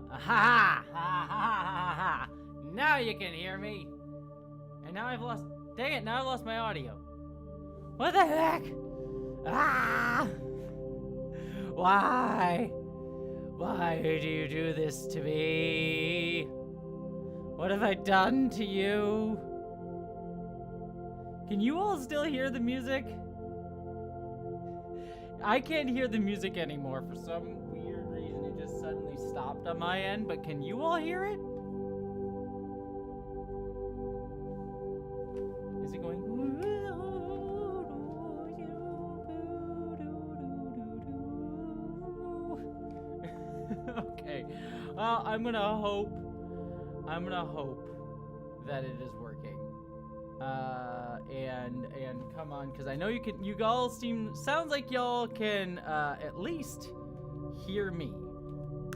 Ha ha ha ha. Now you can hear me. And now I've lost. Dang it! Now I've lost my audio. What the heck? Ah! Why? Why do you do this to me? What have I done to you? Can you all still hear the music? I can't hear the music anymore for some weird reason. It just suddenly stopped on my end, but can you all hear it? Is it going? Okay. Well, I'm gonna hope that it is working. And come on, because I know you can. You all sounds like y'all can at least hear me,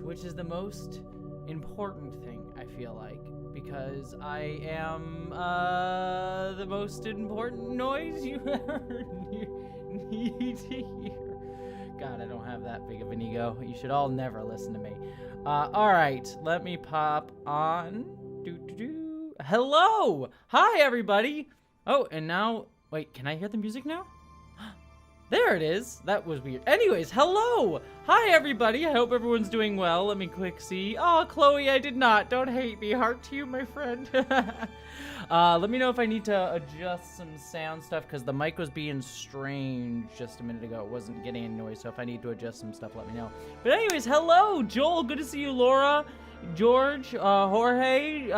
which is the most important thing, I feel like, because I am the most important noise you ever need to hear. God, I don't have that big of an ego. You should all never listen to me. All right, let me pop on. Hello! Hi, everybody! Oh, and now, wait, can I hear the music now? There it is. That was weird. Anyways, hello! Hi, everybody. I hope everyone's doing well. Let me quick see. Oh, Chloe, I did not. Don't hate me. Heart to you, my friend. Let me know if I need to adjust some sound stuff, because the mic was being strange just a minute ago. It wasn't getting any noise, so if I need to adjust some stuff, let me know. But anyways, hello, Joel. Good to see you, Laura. George, Jorge,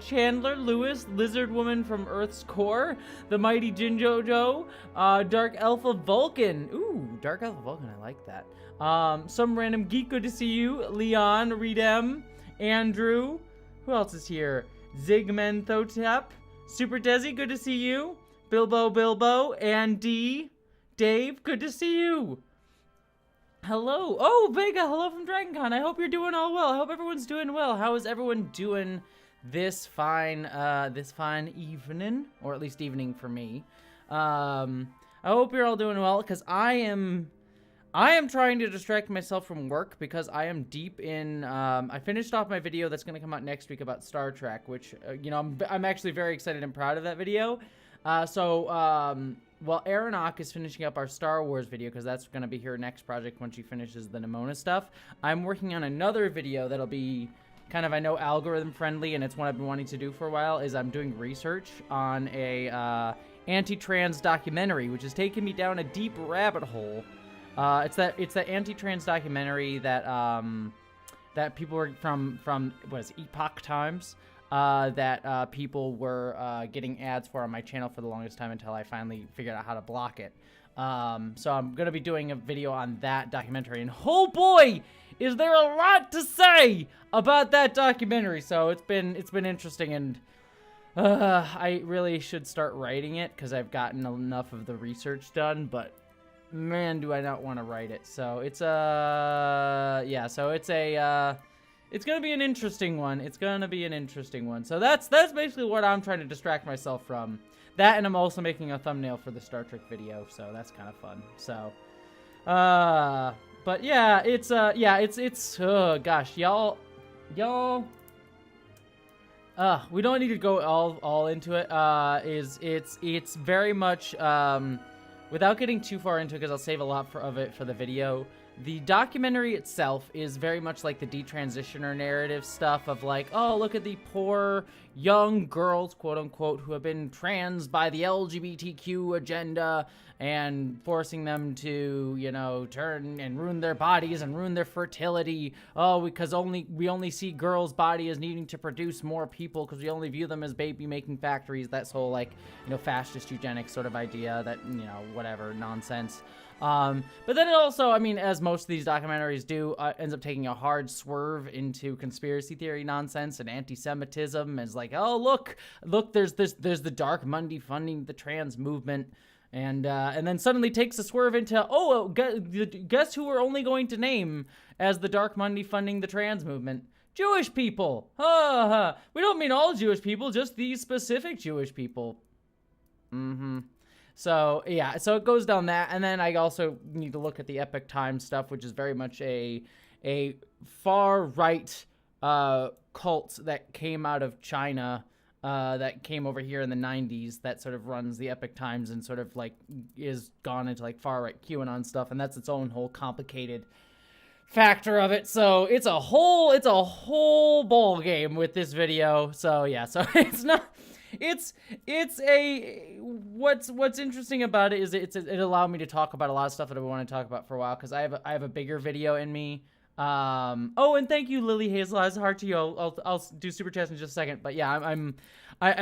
Chandler, Lewis, Lizard Woman from Earth's Core, the Mighty Jinjojo, Dark Alpha Vulcan. Ooh, Dark Alpha Vulcan, I like that. Some Random Geek, good to see you. Leon, Redem, Andrew. Who else is here? Zigmenthotep, Super Desi, good to see you. Bilbo, Andy, Dave, good to see you. Hello. Oh, Vega, hello from DragonCon. I hope you're doing all well. I hope everyone's doing well. How is everyone doing this fine evening, or at least evening for me? I hope you're all doing well, because I am trying to distract myself from work, because I am deep in, I finished off my video that's going to come out next week about Star Trek, which, you know, I'm actually very excited and proud of that video. Well, Aronach is finishing up our Star Wars video, because that's going to be her next project when she finishes the Nimona stuff. I'm working on another video that'll be kind of, I know, algorithm friendly, and it's one I've been wanting to do for a while, is I'm doing research on a anti-trans documentary, which is taking me down a deep rabbit hole. It's that anti-trans documentary that that people were from what is it, Epoch Times, that people were getting ads for on my channel for the longest time, until I finally figured out how to block it. So I'm gonna be doing a video on that documentary, and oh boy, is there a lot to say about that documentary. So it's been interesting, and I really should start writing it, because I've gotten enough of the research done, but man, do I not want to write it. So it's yeah, so it's gonna be an interesting one. It's gonna be an interesting one. So that's basically what I'm trying to distract myself from. That, and I'm also making a thumbnail for the Star Trek video, so that's kind of fun. So but yeah, it's oh gosh, y'all we don't need to go all into it. It's very much without getting too far into it, because I'll save a lot of it for the video. The documentary itself is very much like the detransitioner narrative stuff of like, oh, look at the poor young girls, quote unquote, who have been trans by the LGBTQ agenda and forcing them to, you know, turn and ruin their bodies and ruin their fertility. Oh, because we only see girls' body as needing to produce more people, because we only view them as baby-making factories. That's whole, like, you know, fascist eugenics sort of idea that, you know, whatever, nonsense. But then it also, I mean, as most of these documentaries do, ends up taking a hard swerve into conspiracy theory nonsense and anti-Semitism. As like, oh, look, there's the Dark Monday funding the trans movement. And then suddenly takes a swerve into, oh, guess who we're only going to name as the Dark Monday funding the trans movement? Jewish people. We don't mean all Jewish people, just these specific Jewish people. So, yeah, so it goes down that. And then I also need to look at the Epoch Times stuff, which is very much a far-right cult that came out of China, that came over here in the 90s, that sort of runs the Epic Times and sort of like is gone into like far right QAnon stuff, and that's its own whole complicated factor of it. So it's a whole ball game with this video. So yeah, so it's not. It's a what's interesting about it is it allowed me to talk about a lot of stuff that I want to talk about for a while, because I have a bigger video in me. Oh, and thank you, Lily Hazel. Eyes heart to you. I'll do super chats in just a second. But yeah,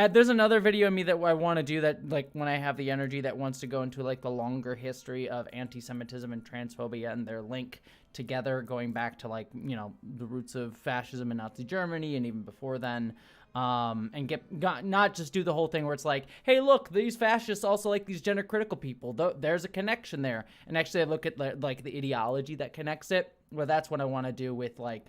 there's another video in me that I want to do, that like when I have the energy, that wants to go into like the longer history of anti-Semitism and transphobia and their link together, going back to like, you know, the roots of fascism in Nazi Germany and even before then. And not just do the whole thing where it's like, hey, look, these fascists also like these gender critical people. There's a connection there. And actually I look at like the ideology that connects it. Well, that's what I want to do with like,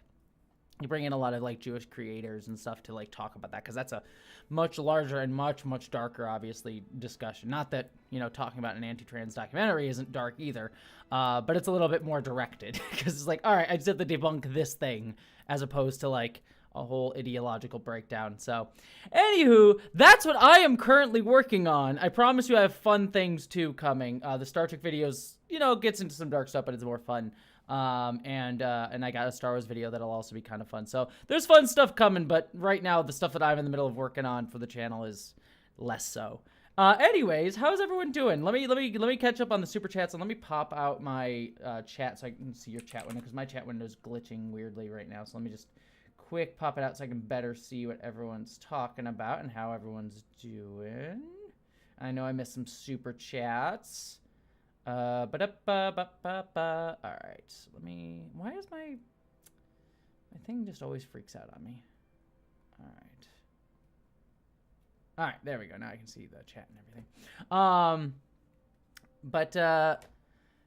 you bring in a lot of like Jewish creators and stuff to like talk about that, because that's a much larger and much darker, obviously, discussion. Not that, you know, talking about an anti-trans documentary isn't dark either, but it's a little bit more directed, because it's like, all right, I just have to debunk this thing, as opposed to like a whole ideological breakdown. So anywho, that's what I am currently working on. I promise you I have fun things too coming. The Star Trek videos, you know, gets into some dark stuff, but it's more fun. And I got a Star Wars video that'll also be kind of fun. So there's fun stuff coming, but right now the stuff that I'm in the middle of working on for the channel is less so. Anyways, how's everyone doing? Let me catch up on the super chats, and let me pop out my chat so I can see your chat window, because my chat window is glitching weirdly right now. So let me just quick pop it out so I can better see what everyone's talking about and how everyone's doing. I know I missed some super chats. All right, let me, why is my thing just always freaks out on me? All right, there we go. Now I can see the chat and everything.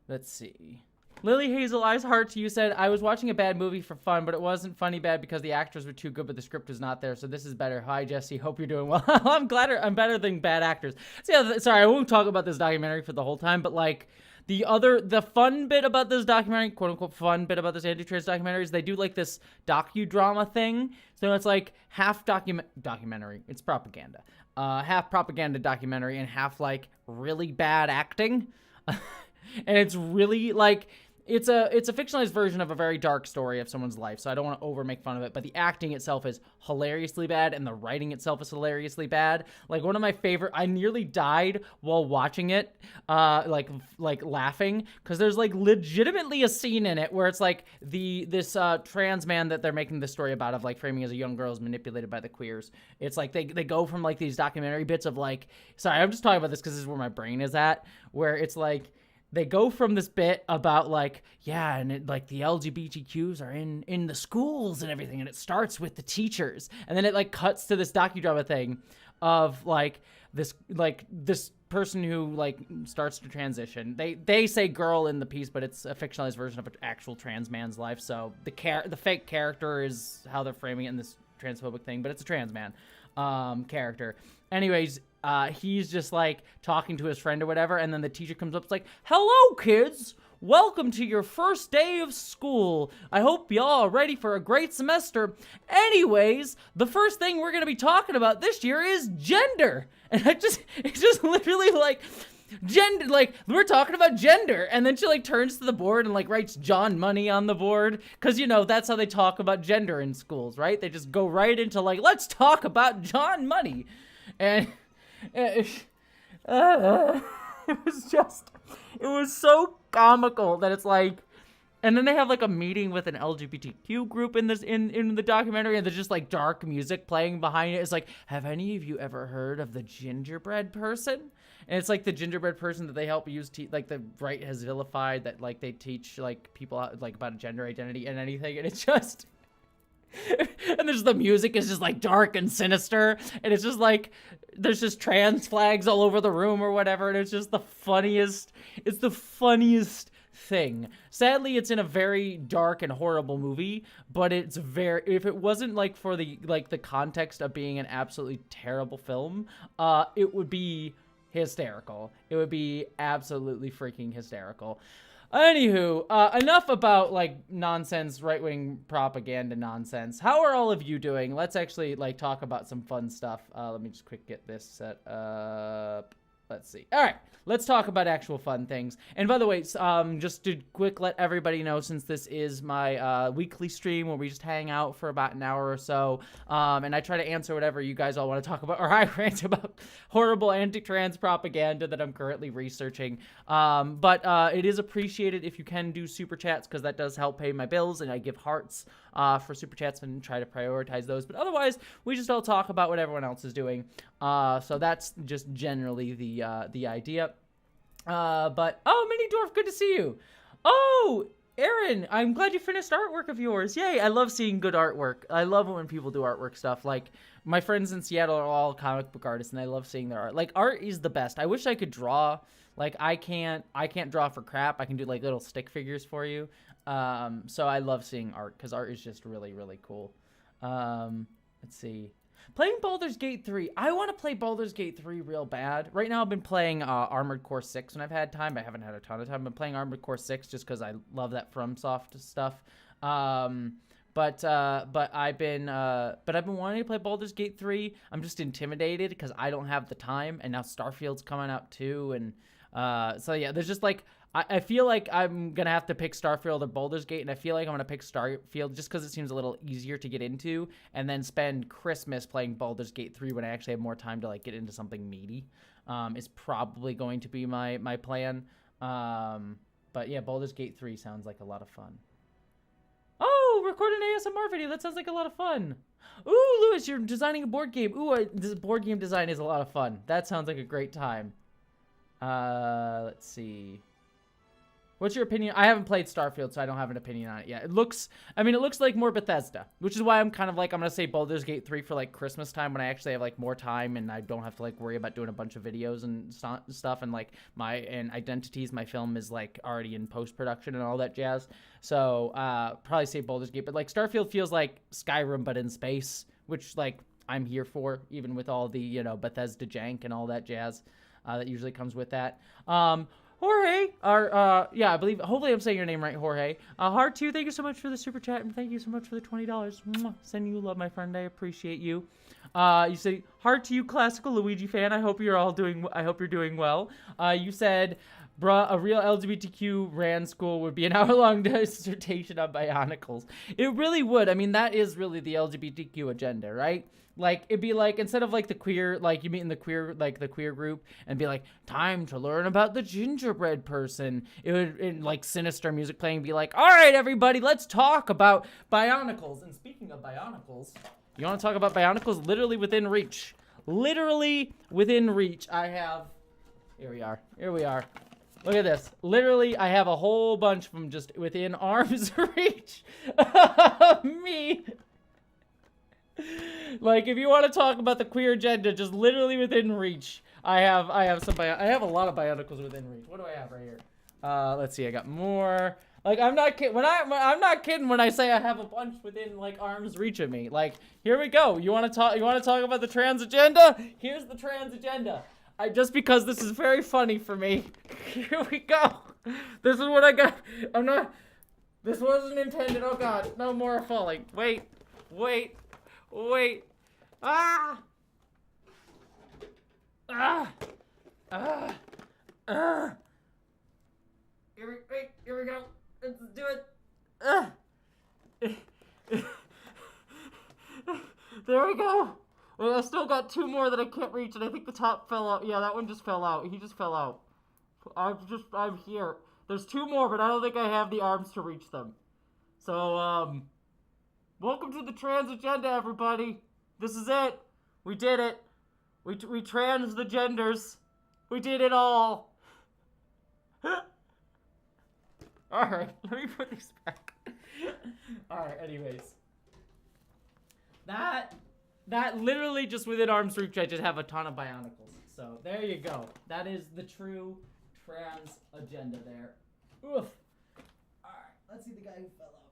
Let's see. Lily Hazel Eyes Heart to you said, I was watching a bad movie for fun, but it wasn't funny bad because the actors were too good, but the script was not there. So this is better. Hi, Jessie. Hope you're doing well. I'm better than bad actors. So yeah, sorry, I won't talk about this documentary for the whole time, but like the fun bit about this documentary, quote unquote fun bit about this anti-trans documentary, is they do like this docudrama thing. So it's like half documentary. It's propaganda. Half propaganda documentary and half like really bad acting. And it's really like, it's a fictionalized version of a very dark story of someone's life, so I don't want to over make fun of it, but the acting itself is hilariously bad, and the writing itself is hilariously bad. Like, one of my favorite, I nearly died while watching it, like laughing, because there's like legitimately a scene in it where it's like this trans man that they're making the story about, of like framing as a young girl, is manipulated by the queers. It's like they go from like these documentary bits of like, sorry, I'm just talking about this because this is where my brain is at, where it's like, they go from this bit about like, yeah, and it, like the LGBTQs are in the schools and everything, and it starts with the teachers, and then it like cuts to this docudrama thing of like this person who like starts to transition. They say girl in the piece, but it's a fictionalized version of an actual trans man's life. So the fake character is how they're framing it in this transphobic thing, but it's a trans man character. Anyways, he's just like talking to his friend or whatever, and then the teacher comes up, it's like, hello kids, welcome to your first day of school. I hope y'all are ready for a great semester. Anyways, the first thing we're gonna be talking about this year is gender. And it's just literally like, gender, like, we're talking about gender, and then she like turns to the board and like writes John Money on the board, because you know that's how they talk about gender in schools, right? They just go right into like, let's talk about John Money. And it was so comical that it's like, and then they have like a meeting with an LGBTQ group in this in the documentary, and there's just like dark music playing behind it. It's like, have any of you ever heard of the gingerbread person? And it's like the gingerbread person that they help use, like the right has vilified, that like they teach like people like about gender identity and anything, and it's just. And there's the music is just like dark and sinister, and it's just like there's just trans flags all over the room or whatever, and it's just the funniest thing. Sadly, it's in a very dark and horrible movie, but it's very, if it wasn't like for the context of being an absolutely terrible film, it would be hysterical. It would be absolutely freaking hysterical. Anywho, enough about like nonsense, right-wing propaganda nonsense. How are all of you doing? Let's actually like talk about some fun stuff. Let me just quick get this set up. Let's see. All right, let's talk about actual fun things. And by the way, just to quick let everybody know, since this is my weekly stream where we just hang out for about an hour or so, and I try to answer whatever you guys all want to talk about, or I rant about horrible anti-trans propaganda that I'm currently researching. But it is appreciated if you can do super chats, because that does help pay my bills, and I give hearts for super chats and try to prioritize those. But otherwise, we just all talk about what everyone else is doing. So that's just generally the idea. But oh, Mini Dwarf, good to see you. Oh, Aaron, I'm glad you finished artwork of yours. Yay, I love seeing good artwork. I love it when people do artwork stuff. Like, my friends in Seattle are all comic book artists, and I love seeing their art. Like, art is the best. I wish I could draw. Like, I can't draw for crap. I can do, like, little stick figures for you. So I love seeing art, because art is just really, really cool. Let's see. Playing Baldur's Gate 3. I want to play Baldur's Gate 3 real bad. Right now I've been playing Armored Core 6 when I've had time. I haven't had a ton of time. I've been playing Armored Core 6 just because I love that FromSoft stuff. But I've been wanting to play Baldur's Gate 3. I'm just intimidated because I don't have the time, and now Starfield's coming out too, and so yeah, there's just like I feel like I'm going to have to pick Starfield or Baldur's Gate, and I feel like I'm going to pick Starfield just because it seems a little easier to get into, and then spend Christmas playing Baldur's Gate 3 when I actually have more time to like get into something meaty. Is probably going to be my plan. But yeah, Baldur's Gate 3 sounds like a lot of fun. Oh, record an ASMR video. That sounds like a lot of fun. Ooh, Lewis, you're designing a board game. Ooh, this board game design is a lot of fun. That sounds like a great time. Let's see. What's your opinion? I haven't played Starfield, so I don't have an opinion on it yet. It looks like more Bethesda, which is why I'm kind of like, I'm going to say Baldur's Gate 3 for like Christmas time when I actually have like more time and I don't have to like worry about doing a bunch of videos and stuff, and like Identities, my film is like already in post-production and all that jazz. So, probably say Baldur's Gate, but like Starfield feels like Skyrim but in space, which like I'm here for, even with all the, you know, Bethesda jank and all that jazz that usually comes with that. Jorge, yeah, I believe, hopefully I'm saying your name right, Jorge. Heart 2, thank you so much for the super chat, and thank you so much for the $20. Mwah. Sending you love, my friend, I appreciate you. You say, Heart to you, classical Luigi fan, I hope you're doing well. You said, bruh, a real LGBTQ RAN school would be an hour-long dissertation on Bionicles. It really would. I mean, that is really the LGBTQ agenda, right? Like, it'd be like, instead of like the queer, like you meet in the queer, like the queer group and be like, time to learn about the gingerbread person. It would, like sinister music playing, be like, all right, everybody, let's talk about Bionicles. And speaking of Bionicles, you want to talk about Bionicles? Literally within reach. Literally within reach. I have, here we are. Look at this. Literally, I have a whole bunch from just within arm's reach of me. Like, if you want to talk about the queer agenda, just literally within reach. I have a lot of Bionicles within reach. What do I have right here? Let's see. I got more. Like, I'm not kidding. I'm not kidding when I say I have a bunch within like arm's reach of me. Like, here we go. You want to talk about the trans agenda? Here's the trans agenda. Just because this is very funny for me. Here we go. This is what I got. This wasn't intended. Oh God, no more falling. Wait. Ah! Here we go. Let's do it. There we go. Wait, I still got two more that I can't reach, and I think the top fell out. Yeah, that one just fell out. He just fell out. I'm here. There's two more, but I don't think I have the arms to reach them. So, welcome to the trans agenda, everybody. This is it. We did it. We trans the genders. We did it all. Alright, let me put these back. Alright, anyways. That literally just within arm's reach, I just have a ton of Bionicles. So, there you go. That is the true trans agenda there. Oof. Alright, let's see the guy who fell out.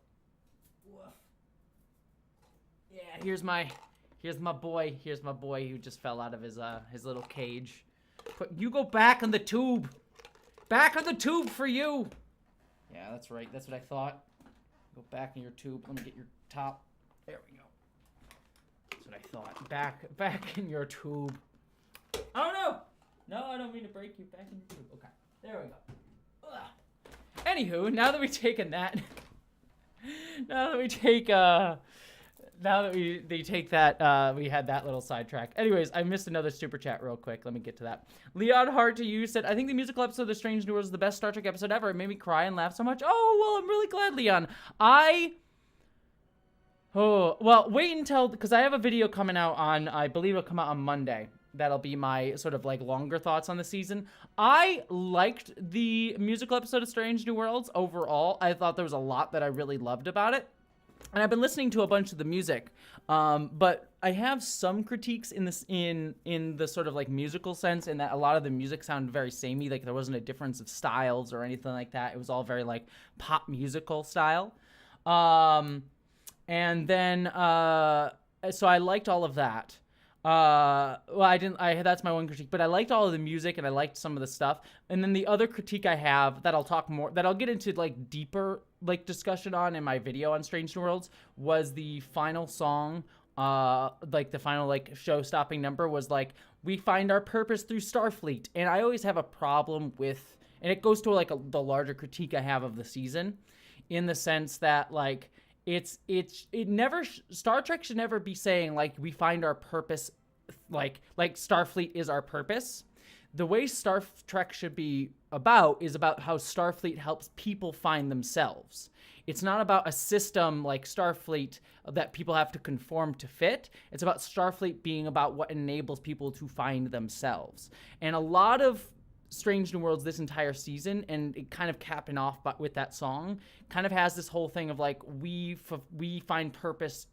Woof. Yeah, here's my boy who just fell out of his little cage. You go back on the tube. Back on the tube for you. Yeah, that's right. That's what I thought. Go back in your tube. Let me get your top. There we go. That's what I thought. Back in your tube. Oh no! No, I don't mean to break you. Back in your tube. Okay. There we go. Ugh. Anywho, now that we've taken that, now that we take we had that little sidetrack. Anyways, I missed another super chat real quick. Let me get to that. Leon Hart to you said, I think the musical episode of The Strange New World is the best Star Trek episode ever. It made me cry and laugh so much. Oh, well, I'm really glad, Leon. Well, wait until, because I have a video coming out on, I believe it'll come out on Monday. That'll be my sort of like longer thoughts on the season. I liked the musical episode of Strange New Worlds overall. I thought there was a lot that I really loved about it. And I've been listening to a bunch of the music, but I have some critiques in this in the sort of like musical sense, in that a lot of the music sounded very samey. Like there wasn't a difference of styles or anything like that. It was all very like pop musical style. And then so I liked all of that. Well, that's my one critique, but I liked all of the music and I liked some of the stuff. And then the other critique I have that I'll get into like deeper like discussion on in my video on Strange New Worlds was the final song, like the final like show-stopping number was like, we find our purpose through Starfleet. And I always have a problem with, and it goes to like the larger critique I have of the season, in the sense that like, Star Trek should never be saying like we find our purpose, like Starfleet is our purpose. The way Star Trek should be is about how Starfleet helps people find themselves. It's not about a system like Starfleet that people have to conform to fit. It's about Starfleet being about what enables people to find themselves. And a lot of Strange New Worlds this entire season, and it kind of capping off with that song, kind of has this whole thing of like we find purpose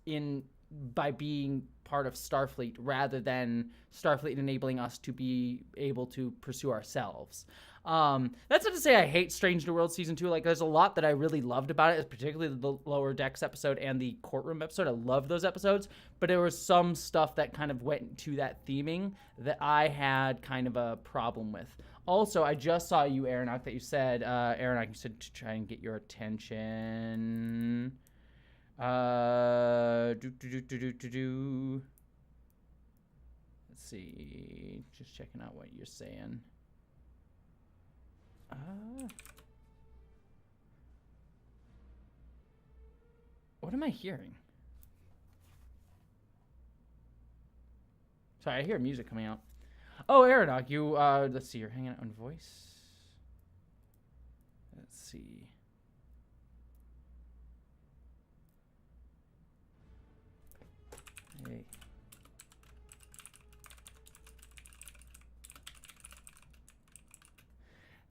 by being part of Starfleet rather than Starfleet enabling us to be able to pursue ourselves. That's not to say I hate Strange New Worlds season 2. Like there's a lot that I really loved about it, particularly the Lower Decks episode and the Courtroom episode. I love those episodes, but there was some stuff that kind of went to that theming that I had kind of a problem with. Also, I just saw you, Aeronaut, that you said, Aeronaut, you said to try and get your attention. Let's see. Just checking out what you're saying. What am I hearing? Sorry, I hear music coming out. Oh, Aeronaut, you, let's see, you're hanging out on voice. Let's see. Hey.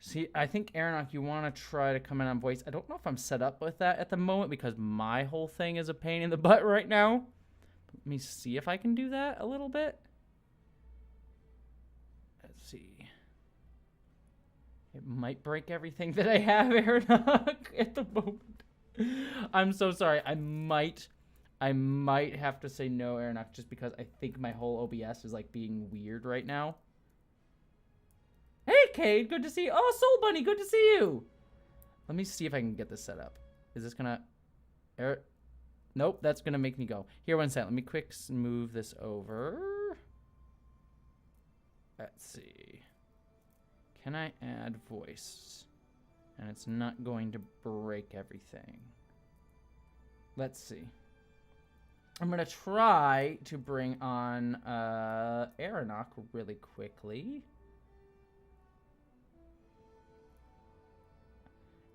See, I think, Aeronaut, you want to try to come in on voice. I don't know if I'm set up with that at the moment because my whole thing is a pain in the butt right now. Let me see if I can do that a little bit. Let's see. It might break everything that I have, Aeronaut, at the moment. I'm so sorry. I might have to say no, Aeronaut, just because I think my whole OBS is like being weird right now. Hey, Cade, good to see you. Oh, Soul Bunny, good to see you. Let me see if I can get this set up. Is this gonna... Nope, that's gonna make me go. Here, one second. Let me quick move this over. Let's see. Can I add voice? And it's not going to break everything. Let's see. I'm gonna try to bring on Aeronaut really quickly.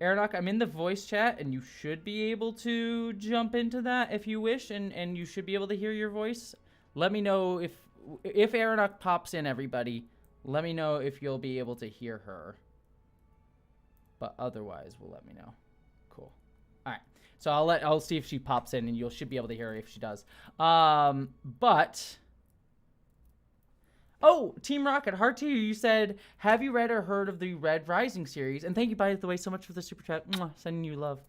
Aeronaut, I'm in the voice chat, and you should be able to jump into that if you wish, and you should be able to hear your voice. Let me know if Aeronaut pops in, everybody. Let me know if you'll be able to hear her. But otherwise, will let me know. Cool. All right. So I'll see if she pops in, and you should be able to hear her if she does. But Oh, Team Rocket, heart to you. You said, have you read or heard of the Red Rising series? And thank you, by the way, so much for the super chat. Mwah, sending you love.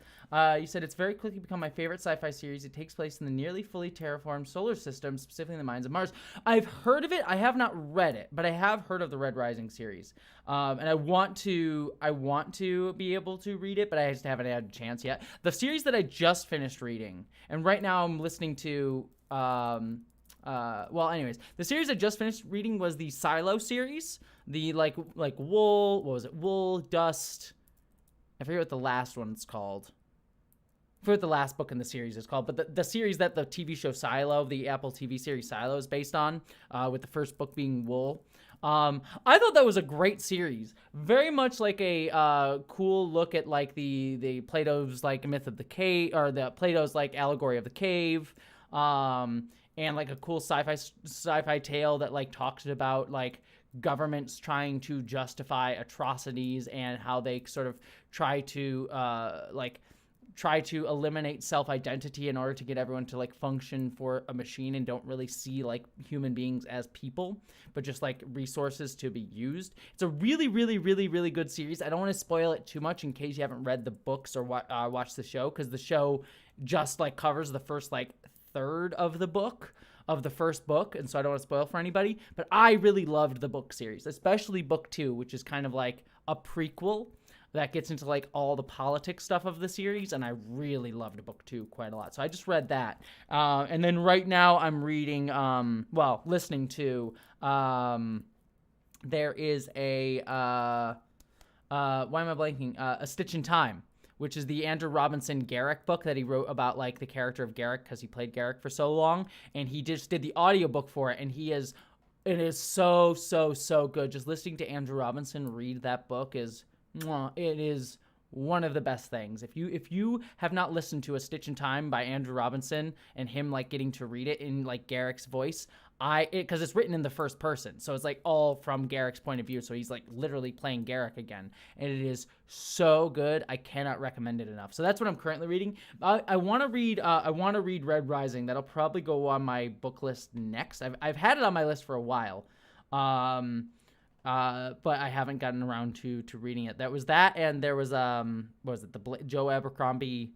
You said, it's very quickly become my favorite sci-fi series. It takes place in the nearly fully terraformed solar system, specifically in the mines of Mars. I've heard of it. I have not read it, but I have heard of the Red Rising series. And I want to be able to read it, but I just haven't had a chance yet. The series that I just finished reading, and right now I'm listening to... well, anyways, the series I just finished reading was the Silo series. The like wool, what was it? Wool, dust. I forget what the last one's called. I forget what the last book in the series is called, but the series that the TV show Silo, the Apple TV series Silo, is based on, with the first book being Wool. I thought that was a great series. Very much like a cool look at like the Plato's like myth of the cave, or the Plato's like allegory of the cave. And like a cool sci-fi tale that like talks about like governments trying to justify atrocities and how they sort of try to eliminate self-identity in order to get everyone to like function for a machine and don't really see like human beings as people, but just like resources to be used. It's a really, really, really, really good series. I don't want to spoil it too much in case you haven't read the books or watched the show, because the show just like covers the first like third of the first book, and so I don't want to spoil for anybody, but I really loved the book series, especially book 2, which is kind of like a prequel that gets into like all the politics stuff of the series, and I really loved book 2 quite a lot. So I just read that, and then right now I'm reading listening to there is a why am I blanking, A Stitch in Time, which is the Andrew Robinson Garrick book that he wrote about like the character of Garrick, because he played Garrick for so long, and he just did the audiobook for it, and it is so good. Just listening to Andrew Robinson read that book is one of the best things. If you have not listened to A Stitch in Time by Andrew Robinson and him like getting to read it in like Garrick's voice, because it's written in the first person, so it's like all from Garrick's point of view, so he's like literally playing Garrick again, and it is so good. I cannot recommend it enough. So that's what I'm currently reading. I want to read Red Rising. That'll probably go on my book list next. I've had it on my list for a while, but I haven't gotten around to reading it. That was that, and there was what was it, the Joe Abercrombie,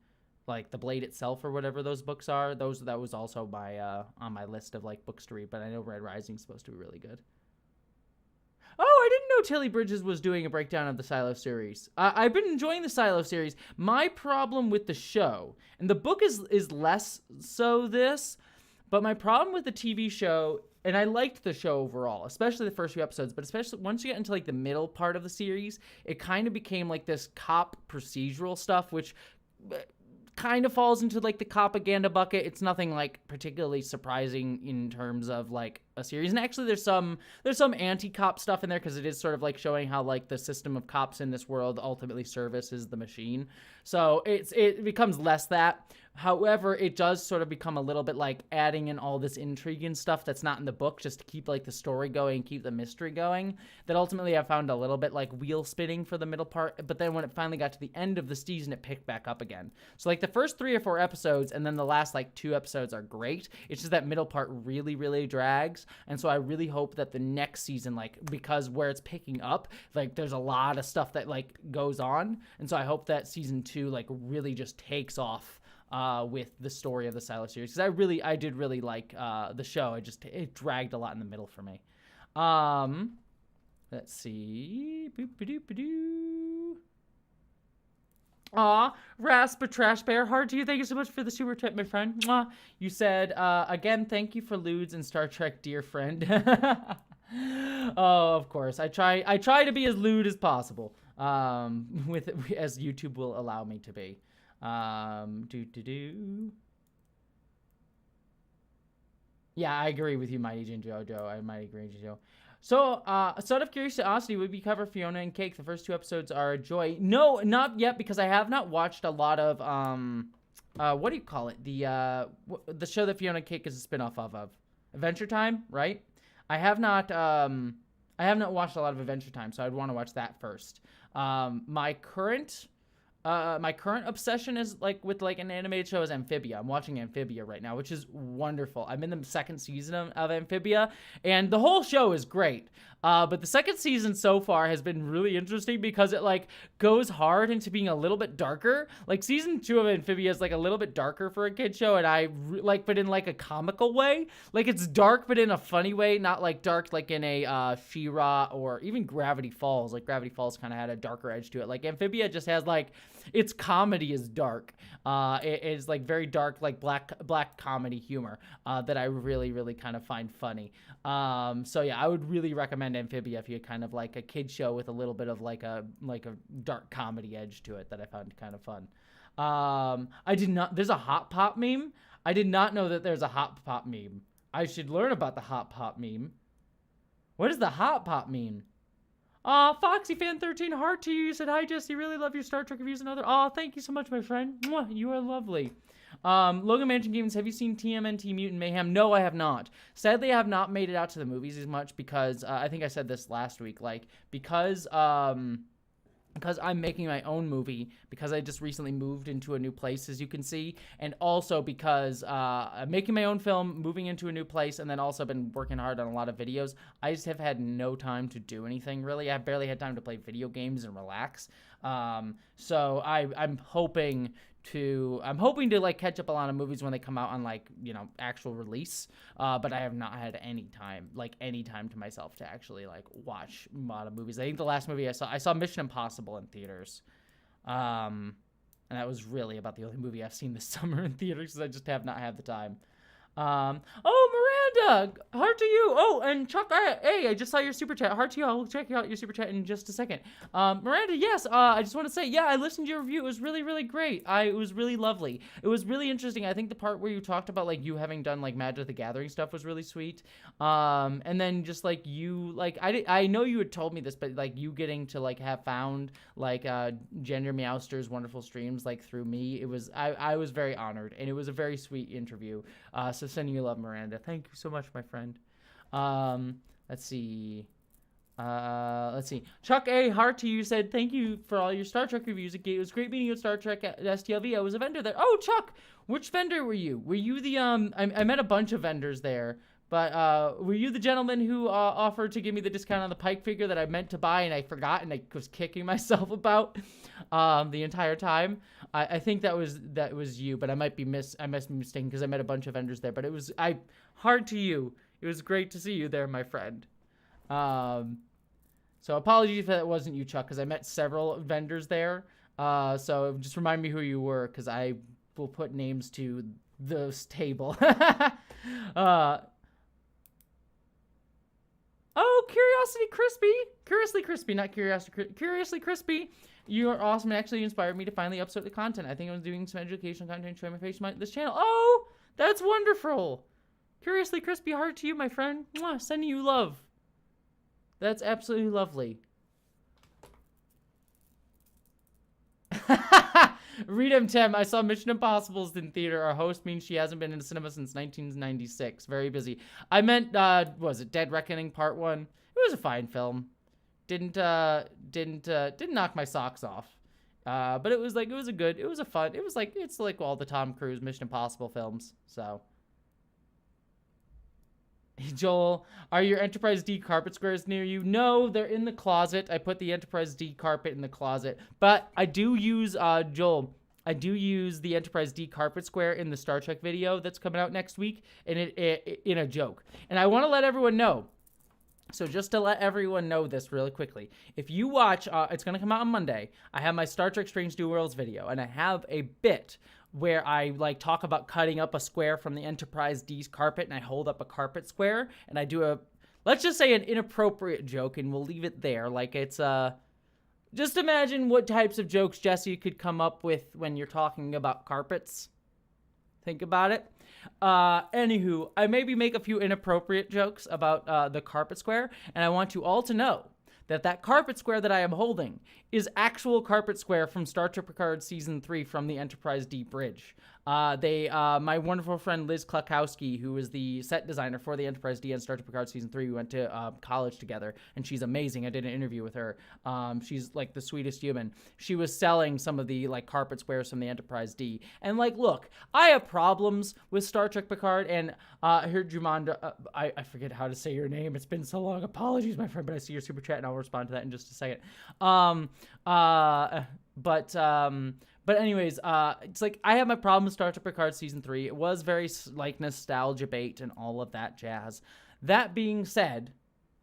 like The Blade Itself or whatever those books are. That was also on my list of like books to read, but I know Red Rising is supposed to be really good. Oh, I didn't know Tilly Bridges was doing a breakdown of the Silo series. I've been enjoying the Silo series. My problem with the show, and the book is less so this, but my problem with the TV show, and I liked the show overall, especially the first few episodes, but especially once you get into like the middle part of the series, it kind of became like this cop procedural stuff, which kind of falls into like the propaganda bucket. It's nothing like particularly surprising in terms of like a series, and actually there's some anti-cop stuff in there, because it is sort of like showing how like the system of cops in this world ultimately services the machine. So it becomes less that. However, it does sort of become a little bit like adding in all this intrigue and stuff that's not in the book, just to keep like the story going, keep the mystery going, that ultimately I found a little bit like wheel spinning for the middle part. But then when it finally got to the end of the season, it picked back up again. So like the first 3 or 4 episodes and then the last like 2 episodes are great. It's just that middle part really, really drags. And so I really hope that the next season, like, because where it's picking up, like there's a lot of stuff that like goes on. And so I hope that season 2 like really just takes off with the story of the Silo series, because I did really like the show. It dragged a lot in the middle for me. Let's see. Boop-a-doop-a-doo. Aw, Raspa Trash Bear Heart, do you thank you so much for the super chat, my friend. Mwah. You said, again, thank you for Ludes and Star Trek, dear friend. Oh, of course. I try to be as lewd as possible, as YouTube will allow me to be. Yeah, I agree with you, Mighty Jin Jojo. I might agree with you. So, out of curiosity, would we cover Fiona and Cake? The first 2 episodes are a joy. No, not yet, because I have not watched a lot of, what do you call it? The show that Fiona and Cake is a spin-off of. Adventure Time, right? I have not watched a lot of Adventure Time, so I'd want to watch that first. My current my current obsession is like with like an animated show is Amphibia. I'm watching Amphibia right now, which is wonderful. I'm in the second season of Amphibia, and the whole show is great. But the second season so far has been really interesting because it like goes hard into being a little bit darker. Like season 2 of Amphibia is like a little bit darker for a kid show, and but in like a comical way. Like it's dark, but in a funny way, not like dark like in a She-Ra or even Gravity Falls. Like Gravity Falls kind of had a darker edge to it. Like Amphibia just has like its comedy is dark. It is like very dark, like black comedy humor that I really kind of find funny. So yeah, I would really recommend Amphibia if you kind of like a kid show with a little bit of like a dark comedy edge to it that I found kind of fun. There's a Hot Pop meme. I did not know that there's a Hot Pop meme. I should learn about the Hot Pop meme. What does the Hot Pop mean? FoxyFan13 heart to you. Said, hi, Jessie. Really love your Star Trek reviews and other. Thank you so much, my friend. Mwah, you are lovely. Logan Mansion Games, have you seen TMNT Mutant Mayhem? No, I have not. Sadly, I have not made it out to the movies as much because, I think I said this last week, like, because I'm making my own movie, because I just recently moved into a new place, as you can see, and also because I'm making my own film, moving into a new place, and then also been working hard on a lot of videos. I just have had no time to do anything, really. I've barely had time to play video games and relax. So I'm hoping to like catch up a lot of movies when they come out on like, you know, actual release. But I have not had any time to myself to actually like watch a lot of movies. I think the last movie I saw Mission Impossible in theaters. And that was really about the only movie I've seen this summer in theaters because I just have not had the time. Miranda, heart to you. Oh, and Chuck, hey, I just saw your super chat. Heart to you. I'll check out your super chat in just a second. Miranda, yes, I just want to say, yeah, I listened to your review. It was really great. It was really lovely. It was really interesting. I think the part where you talked about, like, you having done, like, Magic the Gathering stuff was really sweet. And then just, like, you, like, I know you had told me this, but, like, you getting to, like, have found, like, Gender Meowster's wonderful streams, like, through me, I was very honored, and it was a very sweet interview. So sending you love, Miranda. Thank you so much, my friend. Let's see. Chuck A. Heart to you said, thank you for all your Star Trek reviews. It was great meeting you at Star Trek at STLV. I was a vendor there. Oh, Chuck, which vendor were you? Were you the, I met a bunch of vendors there, but, were you the gentleman who, offered to give me the discount on the Pike figure that I meant to buy and I forgot and I was kicking myself about, the entire time? I think that was you, but I must be mistaken because I met a bunch of vendors there, but heart to you. It was great to see you there, my friend. So apologies if that wasn't you, Chuck, because I met several vendors there. So just remind me who you were, because I will put names to this table. Oh, Curiously Crispy, not Curiously Crispy. You are awesome and actually inspired me to finally upsert the content. I think I was doing some educational content to show my face on this channel. Oh, that's wonderful. Curiously Crispy, heart to you, my friend. Mwah, sending you love. That's absolutely lovely. Read him, Tim. I saw Mission Impossibles in theater. Our host means she hasn't been in the cinema since 1996. Very busy. I meant, was it Dead Reckoning Part 1? It was a fine film. Didn't knock my socks off. But it was fun. It's like all the Tom Cruise Mission Impossible films. So. Joel, are your Enterprise D carpet squares near you? No, they're in the closet. I put the Enterprise D carpet in the closet. But I do use, Joel, I do use the Enterprise D carpet square in the Star Trek video that's coming out next week, and it in a joke. And I want to let everyone know. So just to let everyone know this really quickly, if you watch, it's going to come out on Monday, I have my Star Trek Strange New Worlds video, and I have a bit where I like talk about cutting up a square from the Enterprise D's carpet, and I hold up a carpet square, and I do let's just say an inappropriate joke, and we'll leave it there. Like it's, just imagine what types of jokes Jessie could come up with when you're talking about carpets. Think about it. Anywho, I maybe make a few inappropriate jokes about the carpet square, and I want you all to know that carpet square that I am holding is actual carpet square from Star Trek Picard Season 3 from the Enterprise D bridge. My wonderful friend Liz Klukowski, who is the set designer for the Enterprise D and Star Trek Picard season 3, we went to college together, and she's amazing. I did an interview with her. She's like the sweetest human. She was selling some of the like carpet squares from the Enterprise D, and like, look, I have problems with Star Trek Picard, and here Jumanda, I forget how to say your name. It's been so long. Apologies, my friend, but I see your super chat, and I'll respond to that in just a second. But anyways, it's like I have my problem with Star Trek Picard season 3. It was very like nostalgia bait and all of that jazz. That being said,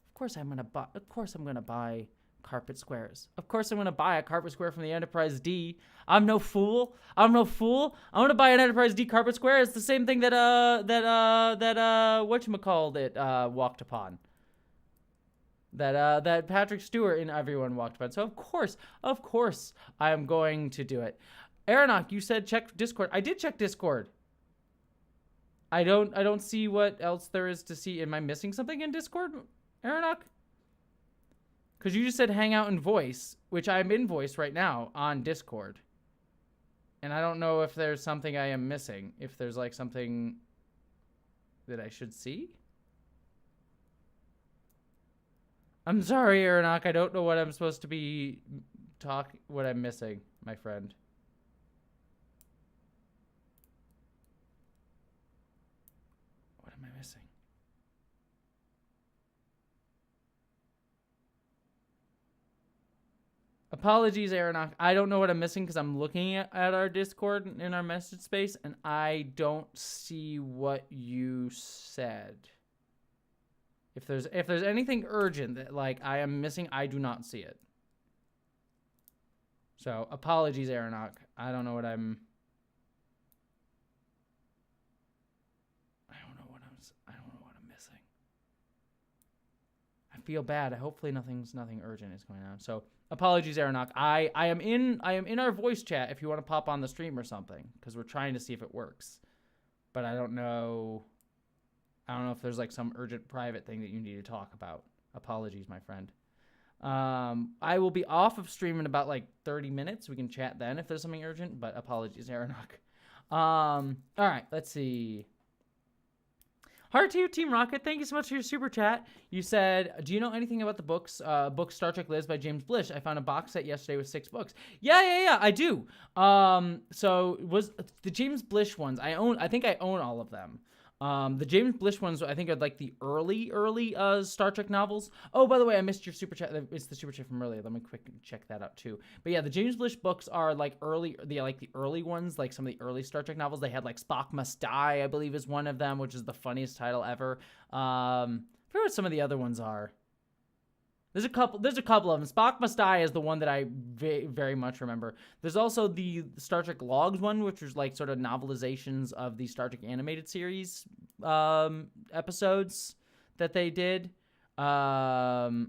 of course I'm gonna buy carpet squares. Of course I'm gonna buy a carpet square from the Enterprise D. I'm no fool. I'm gonna buy an Enterprise D carpet square. It's the same thing that whatchamacallit walked upon. That Patrick Stewart and everyone walked upon. So of course I am going to do it. Aronok, you said check Discord. I did check Discord. I don't see what else there is to see. Am I missing something in Discord, Aronok? Because you just said hang out in voice, which I'm in voice right now on Discord. And I don't know if there's something I am missing. If there's like something that I should see. I'm sorry, Aronok. I don't know what I'm supposed to be what I'm missing, my friend. What am I missing? Apologies, Aronok. I don't know what I'm missing because I'm looking at our Discord in our message space, and I don't see what you said. If there's anything urgent that like I am missing, I do not see it. So apologies, Aronok. I don't know what I'm missing. I feel bad. Hopefully nothing urgent is going on. So apologies, Aronok. I am in our voice chat if you want to pop on the stream or something, because we're trying to see if it works. But I don't know if there's like some urgent private thing that you need to talk about. Apologies, my friend. I will be off of stream in about like 30 minutes. We can chat then if there's something urgent, but apologies, Aronok. All right, let's see. Heart to you, Team Rocket. Thank you so much for your super chat. You said, do you know anything about the books? Book Star Trek Lives by James Blish. I found a box set yesterday with 6 books. Yeah, I do. So was the James Blish ones. I think I own all of them. The James Blish ones, I think, are like the early Star Trek novels. Oh, by the way, I missed your super chat. It's the super chat from earlier. Let me quickly check that out too. But yeah, the James Blish books are like the early ones, like some of the early Star Trek novels. They had like Spock Must Die, I believe, is one of them, which is the funniest title ever. I forget what some of the other ones are. There's a couple of them. Spock Must Die is the one that I very much remember. There's also the Star Trek Logs one, which was like sort of novelizations of the Star Trek animated series episodes that they did. So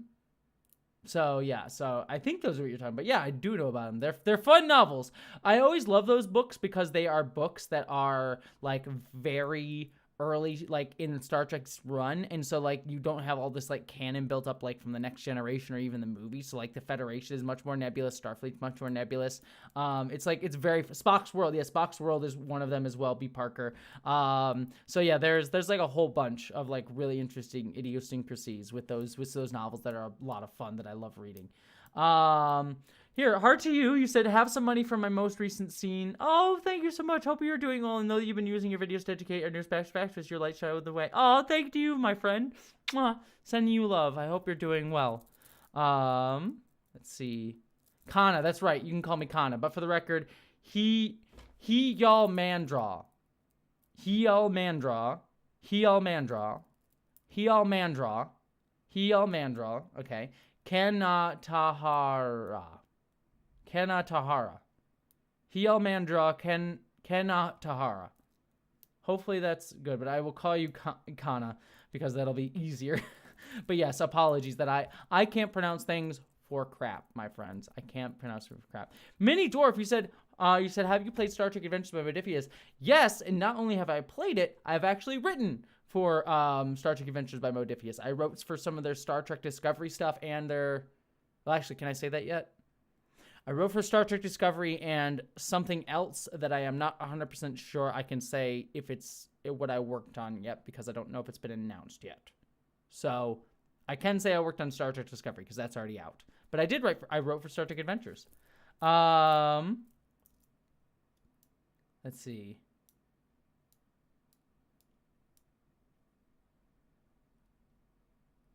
yeah, so I think those are what you're talking about. Yeah, I do know about them. They're fun novels. I always love those books because they are books that are like very early, like in Star Trek's run, and so like you don't have all this like canon built up like from the Next Generation or even the movie. So like the Federation is much more nebulous, Starfleet's much more nebulous. It's like it's very Spock's World. Yeah, Spock's World is one of them as well. B. Parker. So yeah, there's like a whole bunch of like really interesting idiosyncrasies with those novels that are a lot of fun that I love reading. Here, Heart to you. You said, have some money from my most recent scene. Oh, thank you so much. Hope you're doing well and know that you've been using your videos to educate our new facts with your light show the way. Oh, thank you, my friend. Mwah. Sending you love. I hope you're doing well. Let's see. Kana, that's right. You can call me Kana. But for the record, y'all mandraw. Y'all mandraw. Y'all mandraw. Y'all mandraw. Y'all mandraw. Okay. Kana Tahara. Hiel Mandra Kena Tahara. Hopefully that's good, but I will call you Kana because that'll be easier. But yes, apologies that I can't pronounce things for crap, my friends. I can't pronounce it for crap. Mini Dwarf, you said, have you played Star Trek Adventures by Modiphius? Yes, and not only have I played it, I've actually written for Star Trek Adventures by Modiphius. I wrote for some of their Star Trek Discovery stuff and their... Well, actually, can I say that yet? I wrote for Star Trek Discovery and something else that I am not 100% sure I can say if it's what I worked on yet, because I don't know if it's been announced yet. So I can say I worked on Star Trek Discovery because that's already out. But I wrote for Star Trek Adventures. Let's see.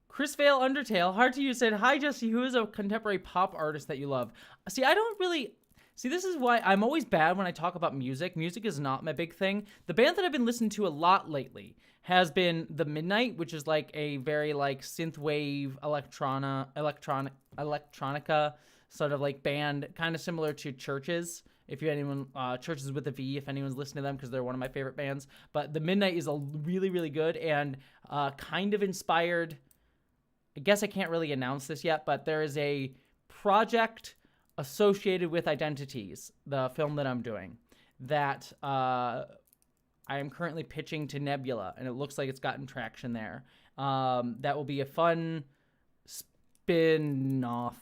Chris Vale Undertale, hard to use, said, hi, Jessie, who is a contemporary pop artist that you love? See, I don't really... See, this is why I'm always bad when I talk about music. Music is not my big thing. The band that I've been listening to a lot lately has been The Midnight, which is like a very like synthwave electronica sort of like band, kind of similar to Churches. If you anyone, Churches with a V, if anyone's listening to them, because they're one of my favorite bands. But The Midnight is a really, really good and kind of inspired. I guess I can't really announce this yet, but there is a project associated with Identities, the film that I'm doing, that I am currently pitching to Nebula, and it looks like it's gotten traction there. That will be a fun spin-off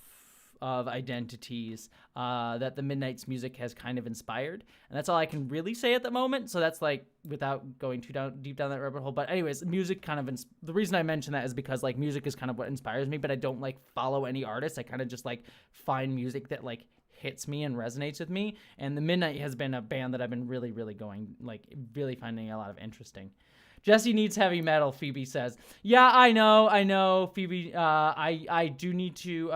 of Identities that the Midnight's music has kind of inspired, and that's all I can really say at the moment. So that's like without going too deep down that rabbit hole. But anyways, music kind of the reason I mention that is because like music is kind of what inspires me, but I don't like follow any artists. I kind of just like find music that like hits me and resonates with me. And the Midnight has been a band that I've been really, really really finding a lot of interesting. Jessie needs heavy metal, Phoebe says. Yeah, I know, Phoebe. I do need to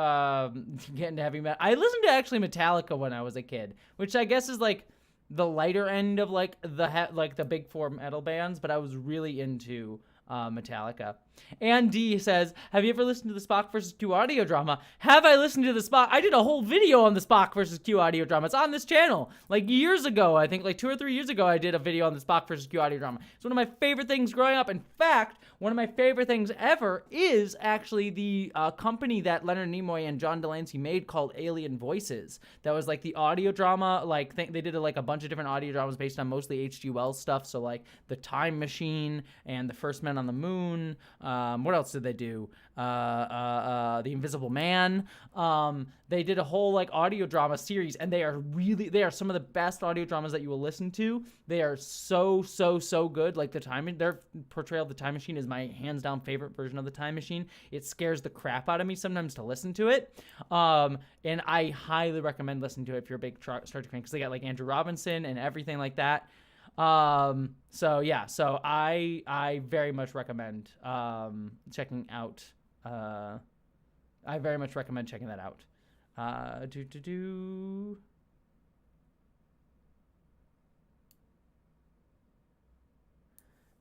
get into heavy metal. I listened to actually Metallica when I was a kid, which I guess is like the lighter end of like the big four metal bands, but I was really into Metallica. And D says, have you ever listened to the Spock versus Q audio drama? Have I listened to the Spock? I did a whole video on the Spock versus Q audio drama. It's on this channel. Like years ago, I think like 2 or 3 years ago, I did a video on the Spock versus Q audio drama. It's one of my favorite things growing up. In fact, one of my favorite things ever is actually the company that Leonard Nimoy and John Delancey made called Alien Voices. That was like the audio drama. Like they did like a bunch of different audio dramas based on mostly H.G. Wells stuff. So like The Time Machine and The First Men on the Moon. What else did they do? The Invisible Man. They did a whole like audio drama series, and they are some of the best audio dramas that you will listen to. They are so good. Like their portrayal of the Time Machine is my hands down favorite version of the Time Machine. It scares the crap out of me sometimes to listen to it. And I highly recommend listening to it if you're a big Star Trek fan, because they got like Andrew Robinson and everything like that. So yeah, so I very much recommend checking out. I very much recommend checking that out.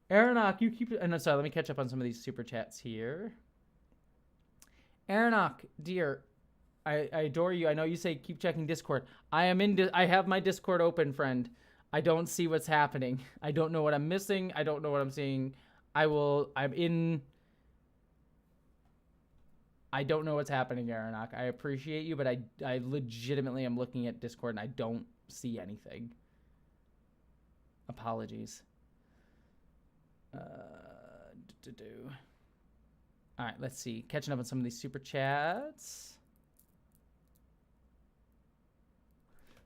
Aronok, you keep. No, sorry. Let me catch up on some of these super chats here. Aronok, dear, I adore you. I know you say keep checking Discord. I have my Discord open, friend. I don't see what's happening. I don't know what I'm missing. I don't know what I'm seeing. I don't know what's happening, Aronok. I appreciate you, but I legitimately am looking at Discord and I don't see anything. Apologies. All right, let's see. Catching up on some of these super chats.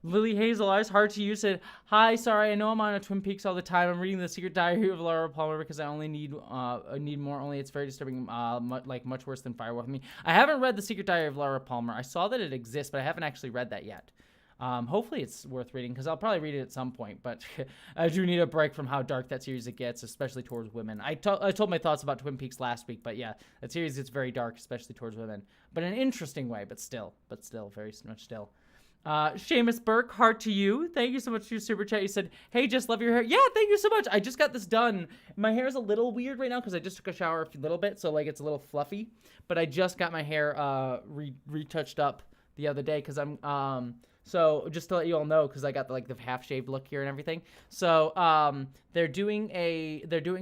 Lily Hazel Eyes, hard to use, said, hi, sorry, I know I'm on a Twin Peaks all the time. I'm reading The Secret Diary of Laura Palmer because I only need more. Only it's very disturbing, much worse than Firewalk with Me. I haven't read The Secret Diary of Laura Palmer. I saw that it exists, but I haven't actually read that yet. Hopefully it's worth reading because I'll probably read it at some point, but I do need a break from how dark that series it gets, especially towards women. I told my thoughts about Twin Peaks last week, but yeah, that series gets very dark, especially towards women, but in an interesting way, but still, very much still. Seamus Burke, heart to you. Thank you so much for your super chat. You said, hey, just love your hair. Yeah, thank you so much. I just got this done. My hair is a little weird right now because I just took a shower a little bit, so like it's a little fluffy, but I just got my hair retouched up the other day because I'm so just to let you all know, because I got the half shaved look here and everything. So they're doing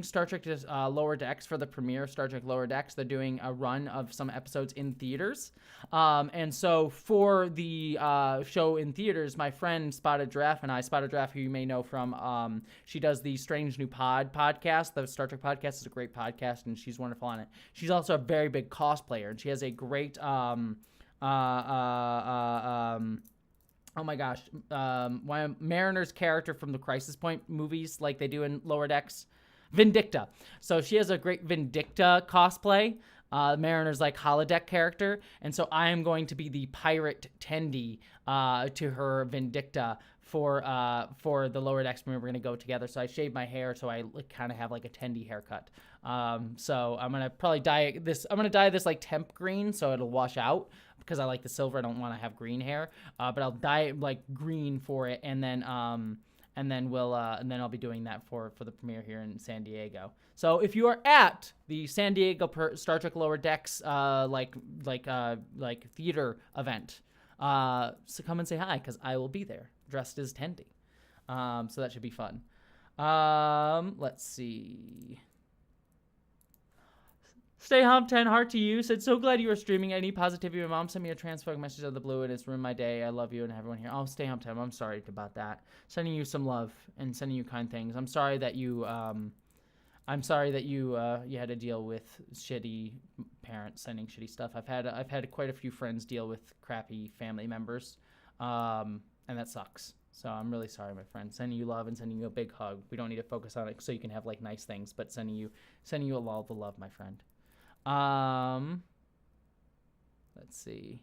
Star Trek Lower Decks for the premiere of Star Trek Lower Decks. They're doing a run of some episodes in theaters, and so for the show in theaters, my friend Spotted Giraffe and I, Spotted Giraffe, who you may know from, she does the Strange New podcast. The Star Trek podcast is a great podcast, and she's wonderful on it. She's also a very big cosplayer, and she has a great oh my gosh, Mariner's character from the Crisis Point movies, like they do in Lower Decks, Vindicta. So she has a great Vindicta cosplay. Mariner's like holodeck character, and so I am going to be the pirate Tendi to her Vindicta for the Lower Decks movie. We're gonna go together. So I shaved my hair, so I kind of have like a Tendi haircut. So I'm gonna probably dye this. I'm gonna dye this like temp green, so it'll wash out because I like the silver. I don't want to have green hair, but I'll dye it like green for it, and then I'll be doing that for the premiere here in San Diego. So if you are at the San Diego Star Trek Lower Decks like theater event, so come and say hi, because I will be there dressed as Tendi. So that should be fun. Let's see. Stay home 10 heart to you. Said, so glad you were streaming. I need positivity. My mom sent me a transphobic message out of the blue, and it's ruined my day. I love you and everyone here. Oh, stay home 10. I'm sorry about that. Sending you some love and sending you kind things. I'm sorry that you you had to deal with shitty parents sending shitty stuff. I've had quite a few friends deal with crappy family members, and that sucks. So I'm really sorry, my friend. Sending you love and sending you a big hug. We don't need to focus on it so you can have like nice things, but sending you a lot of the love, my friend. Let's see.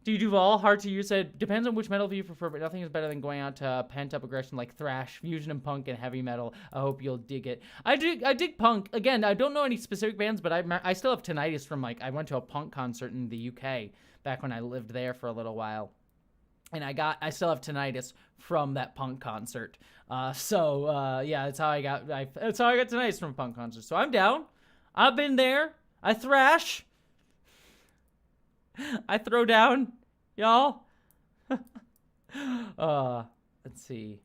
D. Duval, hard to use, said, depends on which metal you prefer, but nothing is better than going out to pent-up aggression like thrash, fusion, and punk, and heavy metal. I hope you'll dig it. I dig punk. Again, I don't know any specific bands, but I still have tinnitus from, like, I went to a punk concert in the UK back when I lived there for a little while. And I still have tinnitus from that punk concert. Yeah, that's how I got tinnitus from a punk concert. So I'm down. I've been there. I thrash. I throw down, y'all. Let's see.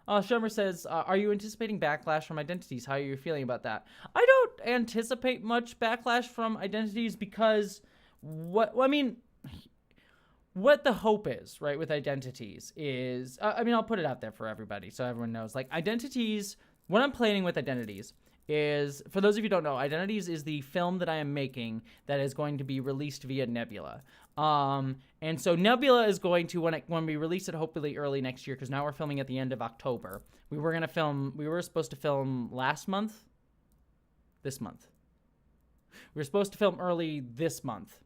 Shummer says, are you anticipating backlash from identities? How are you feeling about that? I don't anticipate much backlash from identities because what the hope is, right, with identities is, I'll put it out there for everybody so everyone knows. Like, identities, what I'm planning with identities is, for those of you who don't know, Identities is the film that I am making that is going to be released via Nebula. And so Nebula is going to, when we release it, hopefully early next year, because now we're filming at the end of October. We were supposed to film this month. We were supposed to film earlier this month.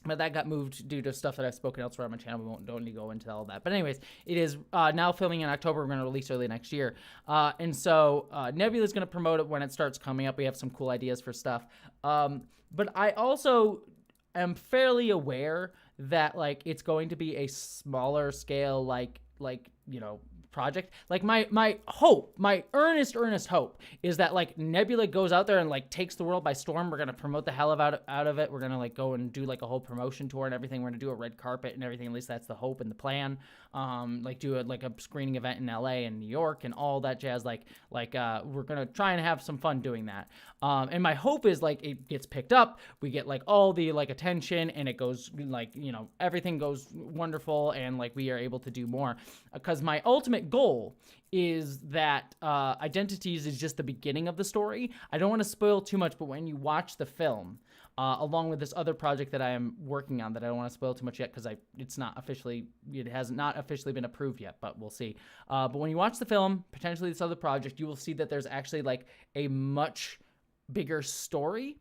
But that got moved due to stuff that I've spoken elsewhere on my channel. We don't need to go into all that. But anyways, it is now filming in October. We're going to release early next year. And so Nebula is going to promote it when it starts coming up. We have some cool ideas for stuff. But I also am fairly aware that, like, it's going to be a smaller scale, project. Like, my hope, my earnest hope is that, like, Nebula goes out there and, like, takes the world by storm. We're going to promote the hell out of it. We're going to, like, go and do, like, a whole promotion tour and everything. We're going to do a red carpet and everything. At least that's the hope and the plan. Do a screening event in LA and New York and all that jazz. We're going to try and have some fun doing that. And my hope is, like, it gets picked up. We get, like, all the, like, attention, and it goes, like, everything goes wonderful, and, like, we are able to do more. Because my ultimate goal is that Identities is just the beginning of the story. I don't want to spoil too much, but when you watch the film, along with this other project that I am working on that I don't want to spoil too much yet because it has not officially been approved yet, but we'll see. But when you watch the film, potentially this other project, you will see that there's actually, like, a much bigger story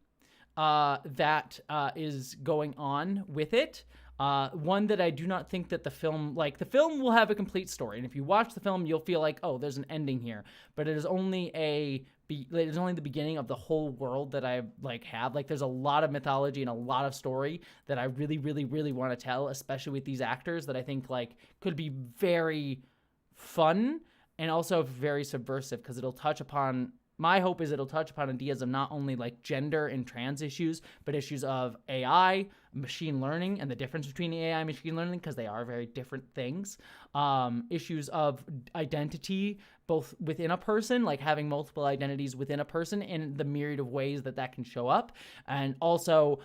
that is going on with it. One that I do not think that the film will have a complete story. And if you watch the film, you'll feel like, oh, there's an ending here. But it is only the beginning of the whole world that I have. Like, there's a lot of mythology and a lot of story that I really, really, really want to tell, especially with these actors that I think, could be very fun and also very subversive, because my hope is it'll touch upon ideas of not only, like, gender and trans issues, but issues of AI, machine learning, and the difference between AI and machine learning, because they are very different things. Issues of identity, both within a person, like having multiple identities within a person, and the myriad of ways that can show up. And also,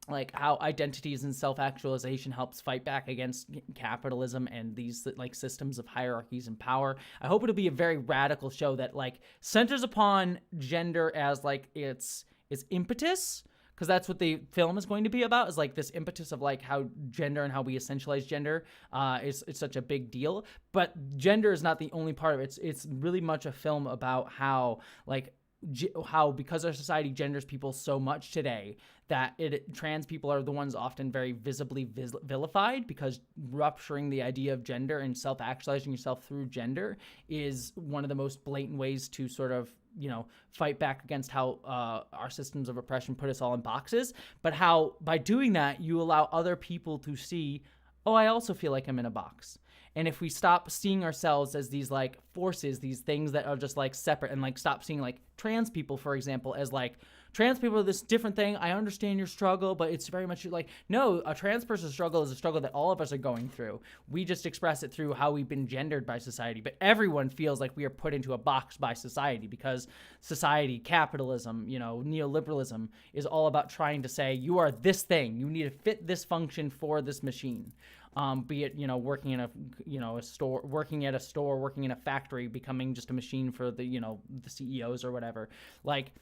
like, how identities and self-actualization helps fight back against capitalism and these, like, systems of hierarchies and power. I hope it'll be a very radical show that, like, centers upon gender as, like, its is impetus, because that's what the film is going to be about, is like this impetus of like how gender and how we essentialize gender is such a big deal. But gender is not the only part of it. It's really much a film about how like how because our society genders people so much today that trans people are the ones often very visibly vilified, because rupturing the idea of gender and self-actualizing yourself through gender is one of the most blatant ways to sort of, you know, fight back against how our systems of oppression put us all in boxes. But how by doing that you allow other people to see, oh, I also feel like I'm in a box. And if we stop seeing ourselves as these like forces, these things that are just like separate, and like stop seeing like trans people, for example, as like trans people are this different thing. I understand your struggle, but it's very much like, no, a trans person's struggle is a struggle that all of us are going through. We just express it through how we've been gendered by society. But everyone feels like we are put into a box by society, because society, capitalism, you know, neoliberalism is all about trying to say, you are this thing. You need to fit this function for this machine. Be it, you know, working in a store, working at a store, working in a factory, becoming just a machine for the, you know, the CEOs or whatever. Like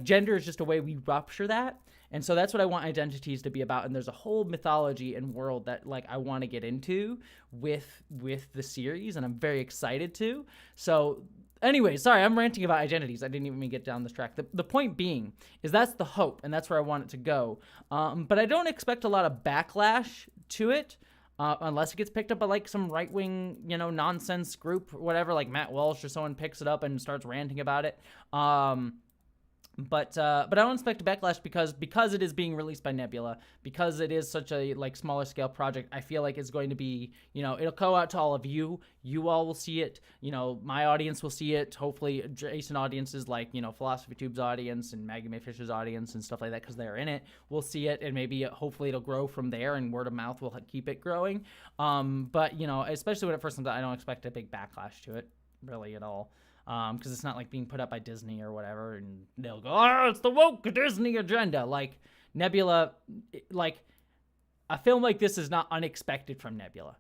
gender is just a way we rupture that. And so that's what I want identities to be about. And there's a whole mythology and world that like I want to get into with the series, and I'm very excited to. So anyway, sorry, I'm ranting about identities. I didn't even get down this track. The point being is that's the hope, and that's where I want it to go. But I don't expect a lot of backlash to it, unless it gets picked up by like some right-wing, you know, nonsense group or whatever, like Matt Walsh or someone picks it up and starts ranting about it. But I don't expect a backlash because it is being released by Nebula, because it is such a like smaller scale project. I feel like it's going to be, you know, it'll go out to all of you. You all will see it. You know, my audience will see it. Hopefully, adjacent audiences like, you know, Philosophy Tube's audience and Maggie Mae Fisher's audience and stuff like that, because they're in it, will see it, and maybe hopefully it'll grow from there, and word of mouth will keep it growing. But you know, especially when it first comes out, I don't expect a big backlash to it really at all. Because it's not like being put up by Disney or whatever, and they'll go, oh, it's the woke Disney agenda. Like, Nebula, like, a film like this is not unexpected from Nebula.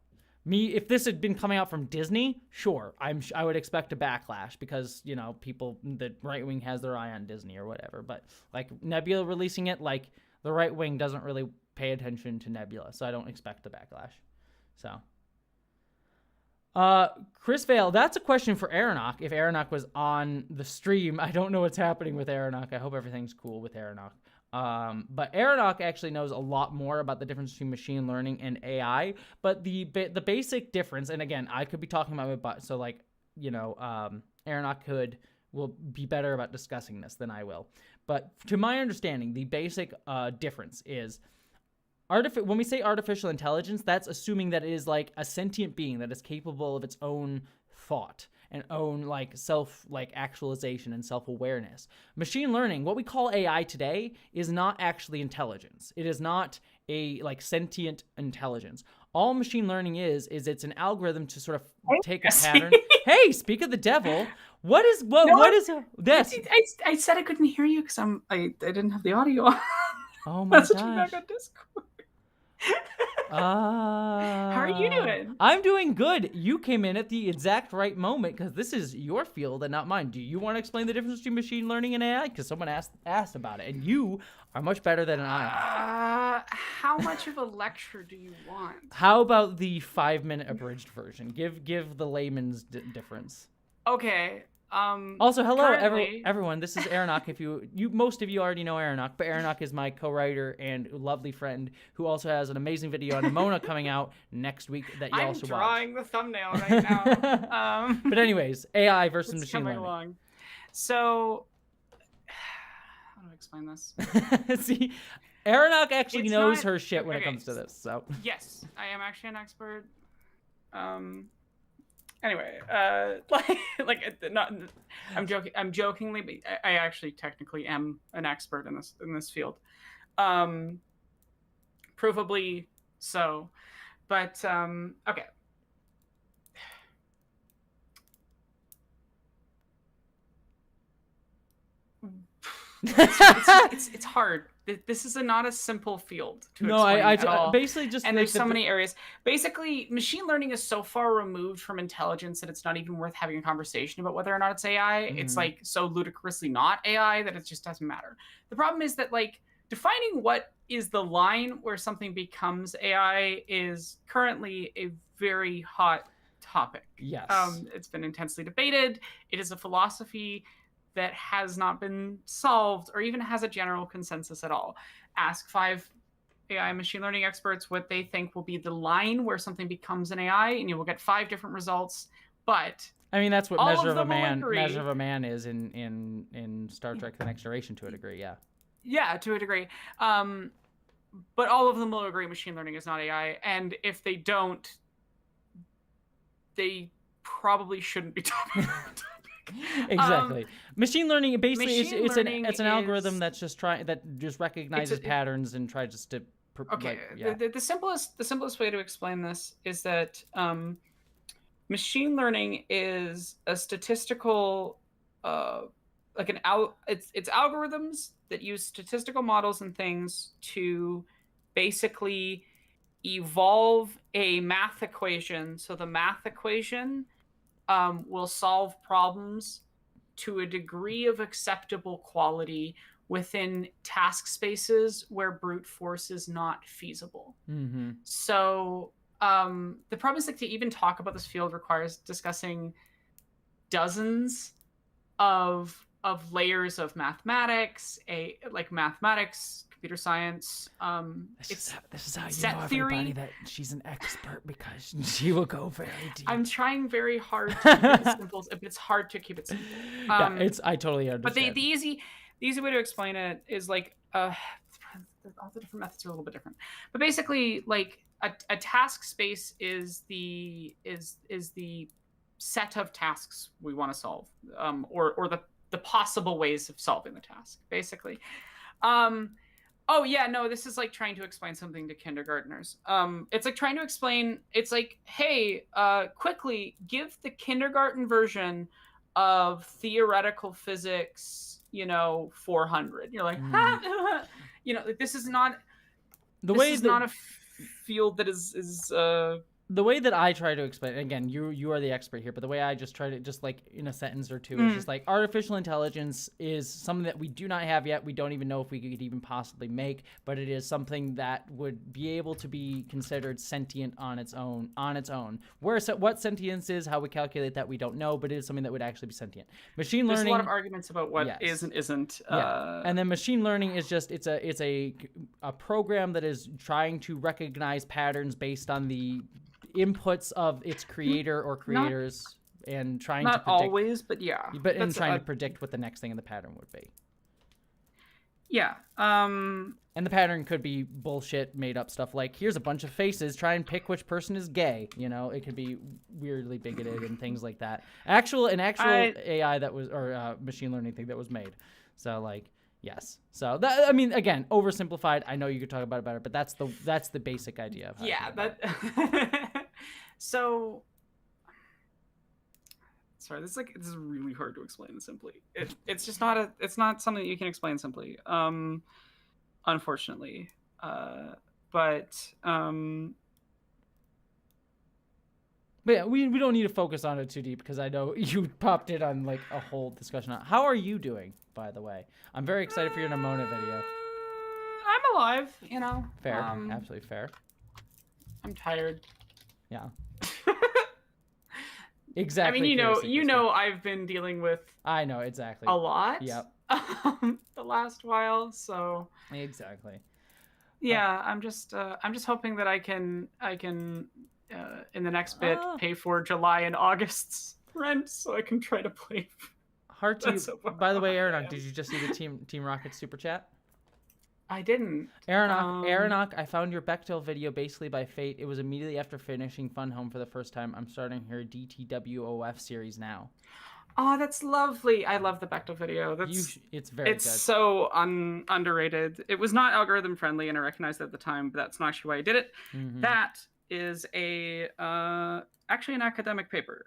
If this had been coming out from Disney, sure, I would expect a backlash, because, you know, people, the right wing has their eye on Disney or whatever. But, like, Nebula releasing it, like, the right wing doesn't really pay attention to Nebula, so I don't expect a backlash. So... Chris Vale, that's a question for Aronok. If Aronok was on the stream, I don't know what's happening with Aronok. I hope everything's cool with Aronok. But Aronok actually knows a lot more about the difference between machine learning and AI. But the basic difference, and again, I could be talking about my butt, so like, you know, Aronok will be better about discussing this than I will. But to my understanding, the basic difference is, when we say artificial intelligence, that's assuming that it is like a sentient being that is capable of its own thought and own like actualization and self-awareness. Machine learning, what we call AI today, is not actually intelligence. It is not a like sentient intelligence. All machine learning is it's an algorithm to sort of take a pattern. Hey, speak of the devil. What is this? I said I couldn't hear you because I didn't have the audio on. Oh my gosh. Back on Discord. How are you doing? I'm doing good. You came in at the exact right moment, because this is your field and not mine. Do you want to explain the difference between machine learning and AI? Because someone asked about it, and you are much better than I am. How much of a lecture do you want? How about the 5-minute abridged version? Give the layman's difference. Okay. Also, hello everyone. This is Aronok. If you most of you already know Aronok, but Aronok is my co-writer and lovely friend who also has an amazing video on Nimona coming out next week that you also watch. I'm drawing the thumbnail right now. But anyways, AI versus machine learning. Along. So, how do I explain this? See, Aronok actually knows her shit when it comes to this. So yes, I am actually an expert. Anyway, I'm joking. I'm jokingly, but I actually technically am an expert in this field, provably so. But okay. It's hard. this is not a simple field to No, explain I at all. basically just And like there's so many areas. Basically, machine learning is so far removed from intelligence that it's not even worth having a conversation about whether or not it's AI. It's like so ludicrously not AI that it just doesn't matter. The problem is that like defining what is the line where something becomes AI is currently a very hot topic. Yes. It's been intensely debated. It is a philosophy that has not been solved or even has a general consensus at all. Ask 5 AI machine learning experts what they think will be the line where something becomes an AI, and you will get 5 different results. But I mean, that's what all Measure of of a them will Man agree. Measure of a Man is in Star Trek: The Next Generation to a degree. Yeah. Yeah, to a degree. But all of them will agree machine learning is not AI, and if they don't, they probably shouldn't be talking about the topic. Exactly. Machine learning basically it's an algorithm is, that's just recognizes patterns and tries just to okay. Like, yeah. The simplest way to explain this is that machine learning is a statistical it's algorithms that use statistical models and things to basically evolve a math equation. So the math equation will solve problems to a degree of acceptable quality within task spaces where brute force is not feasible. Mm-hmm. So the problem is like to even talk about this field requires discussing dozens of layers of mathematics, computer science. This is how you set know theory. Everybody that she's an expert because she will go very deep. I'm trying very hard to keep it simple, but it's hard to keep it simple. Yeah, I totally understand. But the easy way to explain it is like all the different methods are a little bit different. But basically, like a task space is the set of tasks we want to solve, or the possible ways of solving the task, basically. Oh yeah, no, this is like trying to explain something to kindergartners. It's like trying to explain. It's like, hey, quickly give the kindergarten version of theoretical physics, 400. You're like, like this is not. This is not a field that is. The way that I try to explain, again, you are the expert here, but the way I just try to, just like in a sentence or two, is just like artificial intelligence is something that we do not have yet. We don't even know if we could even possibly make, but it is something that would be able to be considered sentient on its own. What sentience is, how we calculate that, we don't know, but it is something that would actually be sentient. Machine learning. There's a lot of arguments about what is and isn't. Yeah. And then machine learning is just it's a program that is trying to recognize patterns based on the inputs of its creator or creators, and trying to predict, always, but yeah, and trying to predict what the next thing in the pattern would be. Yeah. And the pattern could be bullshit, made up stuff like, here's a bunch of faces, try and pick which person is gay. It could be weirdly bigoted and things like that. Actual AI that was, or machine learning thing that was made. So like, yes. So that, I mean, again, oversimplified. I know you could talk about it better, but that's the basic idea of how So, sorry, this is really hard to explain simply. It's just not it's not something that you can explain simply, unfortunately. But yeah, we don't need to focus on it too deep because I know you popped it on like a whole discussion. How are you doing, by the way? I'm very excited for your Nimona video. I'm alive, Fair, absolutely fair. I'm tired. Yeah. Exactly. I mean, I've been dealing with. I know exactly. A lot. Yep. The last while, so. Exactly. Yeah, I'm just hoping that I can in the next bit pay for July and August's rent, so I can try to play. Hard to. By the way, Aeronach, did you just see the Team Rocket super chat? I didn't. Aeronach, I found your Bechdel video basically by fate. It was immediately after finishing Fun Home for the first time. I'm starting her DTWOF series now. Oh, that's lovely. I love the Bechdel video. It's very good. It's so underrated. It was not algorithm friendly, and I recognized it at the time, but that's not actually why I did it. Mm-hmm. That is actually an academic paper.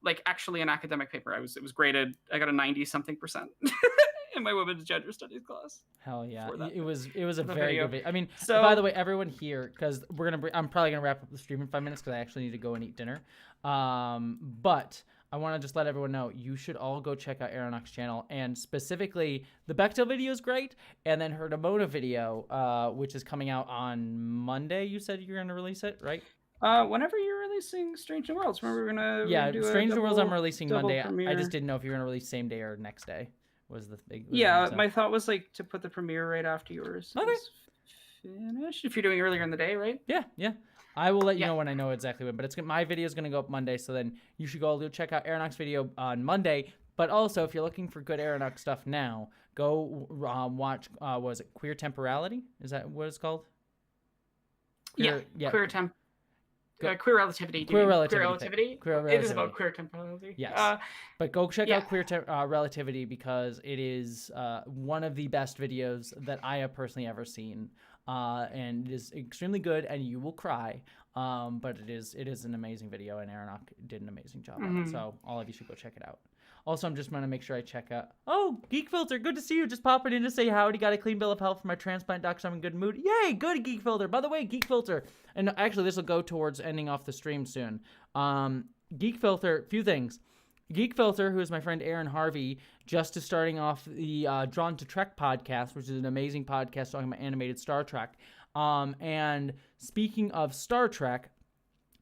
It was graded. I got a 90-something%. in my women's gender studies class. Hell yeah, For that- it was a the very video. good video. I mean, So- by the way, everyone here, because I'm probably gonna wrap up the stream in 5 minutes because I actually need to go and eat dinner. But I want to just let everyone know you should all go check out Aeronoc's channel, and specifically the Bechdel video is great, and then her Demona video, which is coming out on Monday. You said you're gonna release it, right? Whenever you're releasing Strange New Worlds, remember we're gonna do Strange New Worlds I'm double releasing Monday. I premiere. just didn't know if you were gonna release same day or next day. Was the big my thought was like to put the premiere right after yours. Okay. Finished. If you're doing earlier in the day, right? Yeah. I will let you know when I know exactly when, but my video is going to go up Monday, so then you should go check out Aeronoc's video on Monday. But also, if you're looking for good Aeronoc stuff now, go watch, was it Queer Temporality? Is that what it's called? Queer Relativity. Queer Relativity. Queer Relativity? Queer It is Relativity. about queer temporality. Yes. But go check out Queer Relativity because it is one of the best videos that I have personally ever seen. And it is extremely good, and you will cry. But it is an amazing video, and Aeronoc did an amazing job on it. So all of you should go check it out. Also, I'm just going to make sure I check out. Oh, Geek Filter, good to see you. Just popping in to say howdy. Got a clean bill of health for my transplant doc, so I'm in good mood. Yay, good, Geek Filter. By the way, Geek Filter, and actually this will go towards ending off the stream soon. Geek Filter, few things. Geek Filter, who is my friend Aaron Harvey, just is starting off the Drawn to Trek podcast, which is an amazing podcast talking about animated Star Trek. And speaking of Star Trek,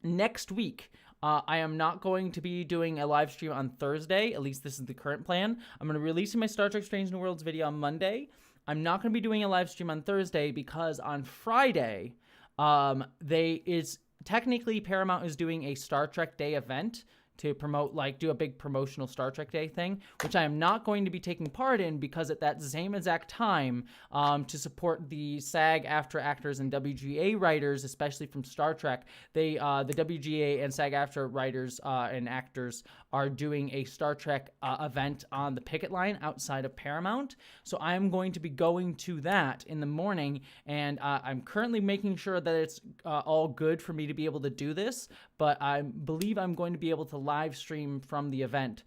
next week, I am not going to be doing a live stream on Thursday. At least this is the current plan. I'm going to be releasing my Star Trek Strange New Worlds video on Monday. I'm not going to be doing a live stream on Thursday because on Friday, technically Paramount is doing a Star Trek Day event to promote, do a big promotional Star Trek Day thing, which I am not going to be taking part in because at that same exact time, to support the SAG-AFTRA actors and WGA writers, especially from Star Trek, the WGA and SAG-AFTRA writers and actors are doing a Star Trek event on the picket line outside of Paramount. So I'm going to be going to that in the morning, and I'm currently making sure that it's all good for me to be able to do this, but I believe I'm going to be able to live stream from the event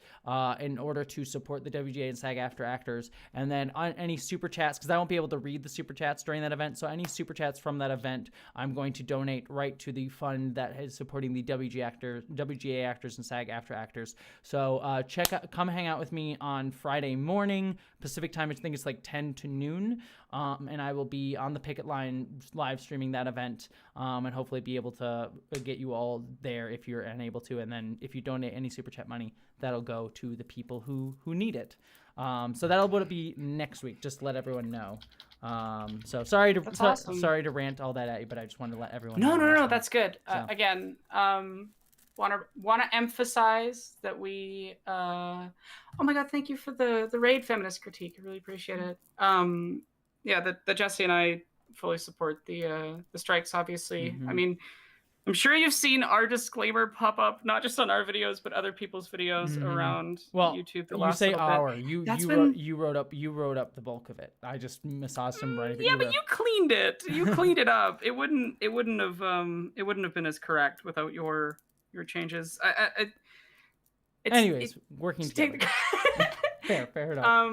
in order to support the WGA and SAG-AFTRA actors. And then on any super chats, because I won't be able to read the super chats during that event, so any super chats from that event, I'm going to donate right to the fund that is supporting the WGA actors and SAG-AFTRA actors. So come hang out with me on Friday morning Pacific time. I think it's 10 to noon. And I will be on the picket line live streaming that event, and hopefully be able to get you all there if you're unable to. And then if you donate any super chat money, that'll go to the people who need it. So that'll be next week. Just to let everyone know. So sorry to rant all that at you, but I just wanted to let everyone know. No, that's good. So. Again, want to emphasize that we. Oh my God, thank you for the raid feminist critique. I really appreciate it. Yeah, the Jessie and I fully support the strikes, obviously. Mm-hmm. I mean, I'm sure you've seen our disclaimer pop up, not just on our videos, but other people's videos around YouTube. You say our. You wrote up the bulk of it. I just massaged some right. Yeah, but you cleaned it. You cleaned it up. It wouldn't have been as correct without your changes. Anyways, working together. Fair enough.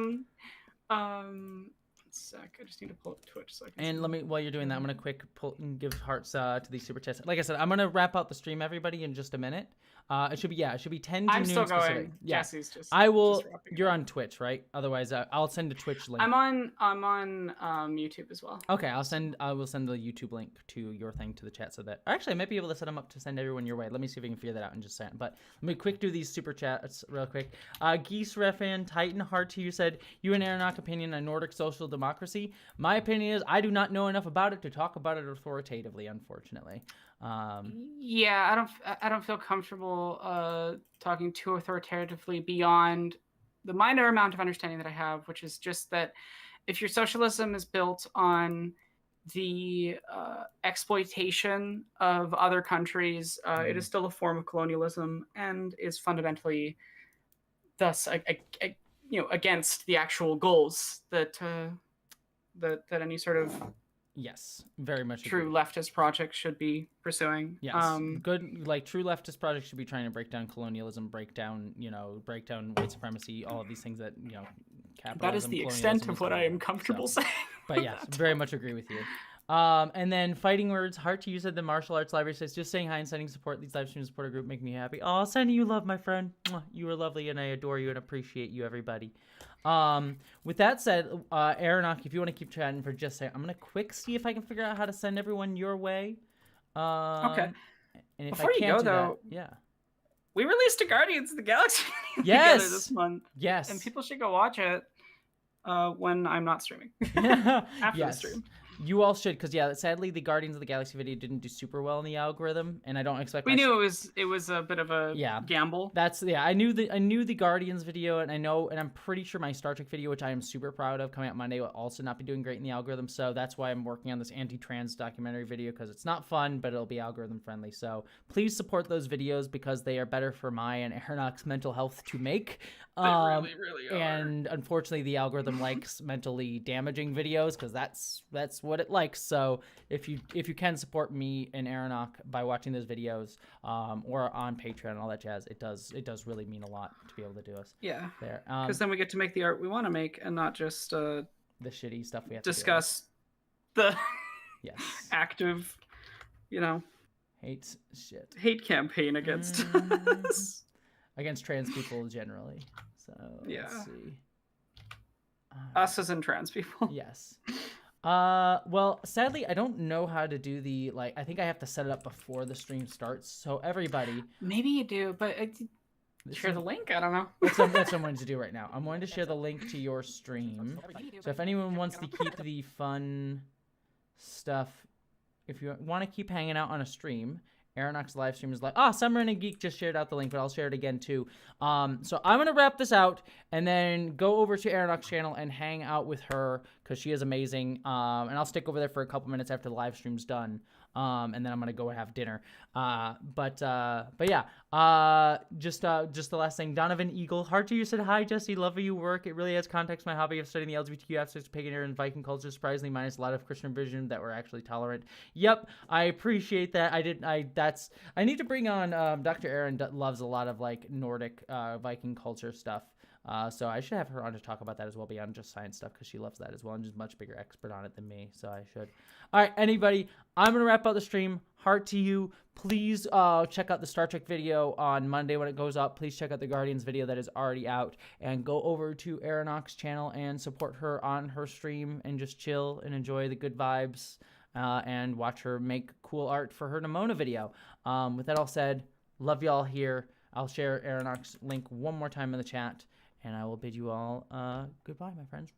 Sec. I just need to pull up Twitch so I can. And while you're doing that, I'm gonna quick pull and give hearts to these super chats. Like I said, I'm gonna wrap out the stream, everybody, in just a minute. It should be 10 to I'm noon still specific. Going. Yeah. Jesse's just. I will. Just you're on Twitch, right? Otherwise, I'll send a Twitch link. I'm on YouTube as well. Okay, I will send the YouTube link to your thing to the chat so that actually I might be able to set them up to send everyone your way. Let me see if we can figure that out in just a second. But let me quick do these super chats real quick. Geese Refan Titan Heart to you said you and Aeronoc opinion on Nordic social democracy. My opinion is I do not know enough about it to talk about it authoritatively, unfortunately. Yeah, I don't feel comfortable talking too authoritatively beyond the minor amount of understanding that I have, which is just that if your socialism is built on the exploitation of other countries, it is still a form of colonialism and is fundamentally thus against the actual goals that any sort of yes, very much true agree. Leftist project should be pursuing. Yes, good true leftist projects should be trying to break down colonialism, break down white supremacy, all of these things that That is capitalism, the colonialism extent of is what I coming am down. comfortable So, saying. but yes, very much agree with you. And then fighting words, heart to you said the martial arts library says just saying hi and sending support. These live streams support a group make me happy. Oh, sending you love, my friend. Mwah. You are lovely, and I adore you and appreciate you, everybody. With that said, Aronok, if you want to keep chatting for just a second, I'm gonna quick see if I can figure out how to send everyone your way. Okay. And if Before I you can't go, do though, that, yeah. we released a Guardians of the Galaxy together Yes. this month, Yes. and people should go watch it when I'm not streaming. After the stream. You all should, because yeah, sadly the Guardians of the Galaxy video didn't do super well in the algorithm, and I don't expect. We knew it was a bit of a gamble. I knew the Guardians video, and I'm pretty sure my Star Trek video, which I am super proud of, coming out Monday, will also not be doing great in the algorithm. So that's why I'm working on this anti-trans documentary video, because it's not fun, but it'll be algorithm friendly. So please support those videos because they are better for my and Aronok's mental health to make. They really, really are. And unfortunately, the algorithm likes mentally damaging videos because that's what it likes. So if you can support me and Aronok by watching those videos, or on Patreon and all that jazz, it does really mean a lot to be able to do us. Yeah. There. Because then we get to make the art we want to make and not just the shitty stuff we have discuss the yes active, hate campaign against us. Against trans people generally. So let's see. Us as in trans people. Yes. Well, sadly, I don't know how to do the, I think I have to set it up before the stream starts. So everybody. Maybe you do, but share the link? I don't know. That's what I'm going to do right now. I'm going to share the link to your stream. So if anyone wants to keep the fun stuff, if you want to keep hanging out on a stream, Aronok's live stream is Summer and a Geek just shared out the link, but I'll share it again too. So I'm going to wrap this out and then go over to Aronok's channel and hang out with her because she is amazing. And I'll stick over there for a couple minutes after the live stream's done. And then I'm going to go and have dinner. But yeah, just the last thing. Donovan Eagle, heart to you said, hi, Jessie, love your work. It really has context my hobby of studying the LGBTQ aspects of pagan era and Viking culture, surprisingly minus a lot of Christian vision that were actually tolerant. Yep, I appreciate that. I need to bring on, Dr. Aaron loves a lot of Nordic, Viking culture stuff. So I should have her on to talk about that as well, beyond just science stuff, because she loves that as well and is a much bigger expert on it than me. So I should. All right, anybody, I'm going to wrap up the stream. Heart to you. Please check out the Star Trek video on Monday when it goes up. Please check out the Guardians video that is already out. And go over to Aronok's channel and support her on her stream and just chill and enjoy the good vibes and watch her make cool art for her Nimona video. With that all said, love y'all here. I'll share Aronok's link one more time in the chat. And I will bid you all goodbye, my friends.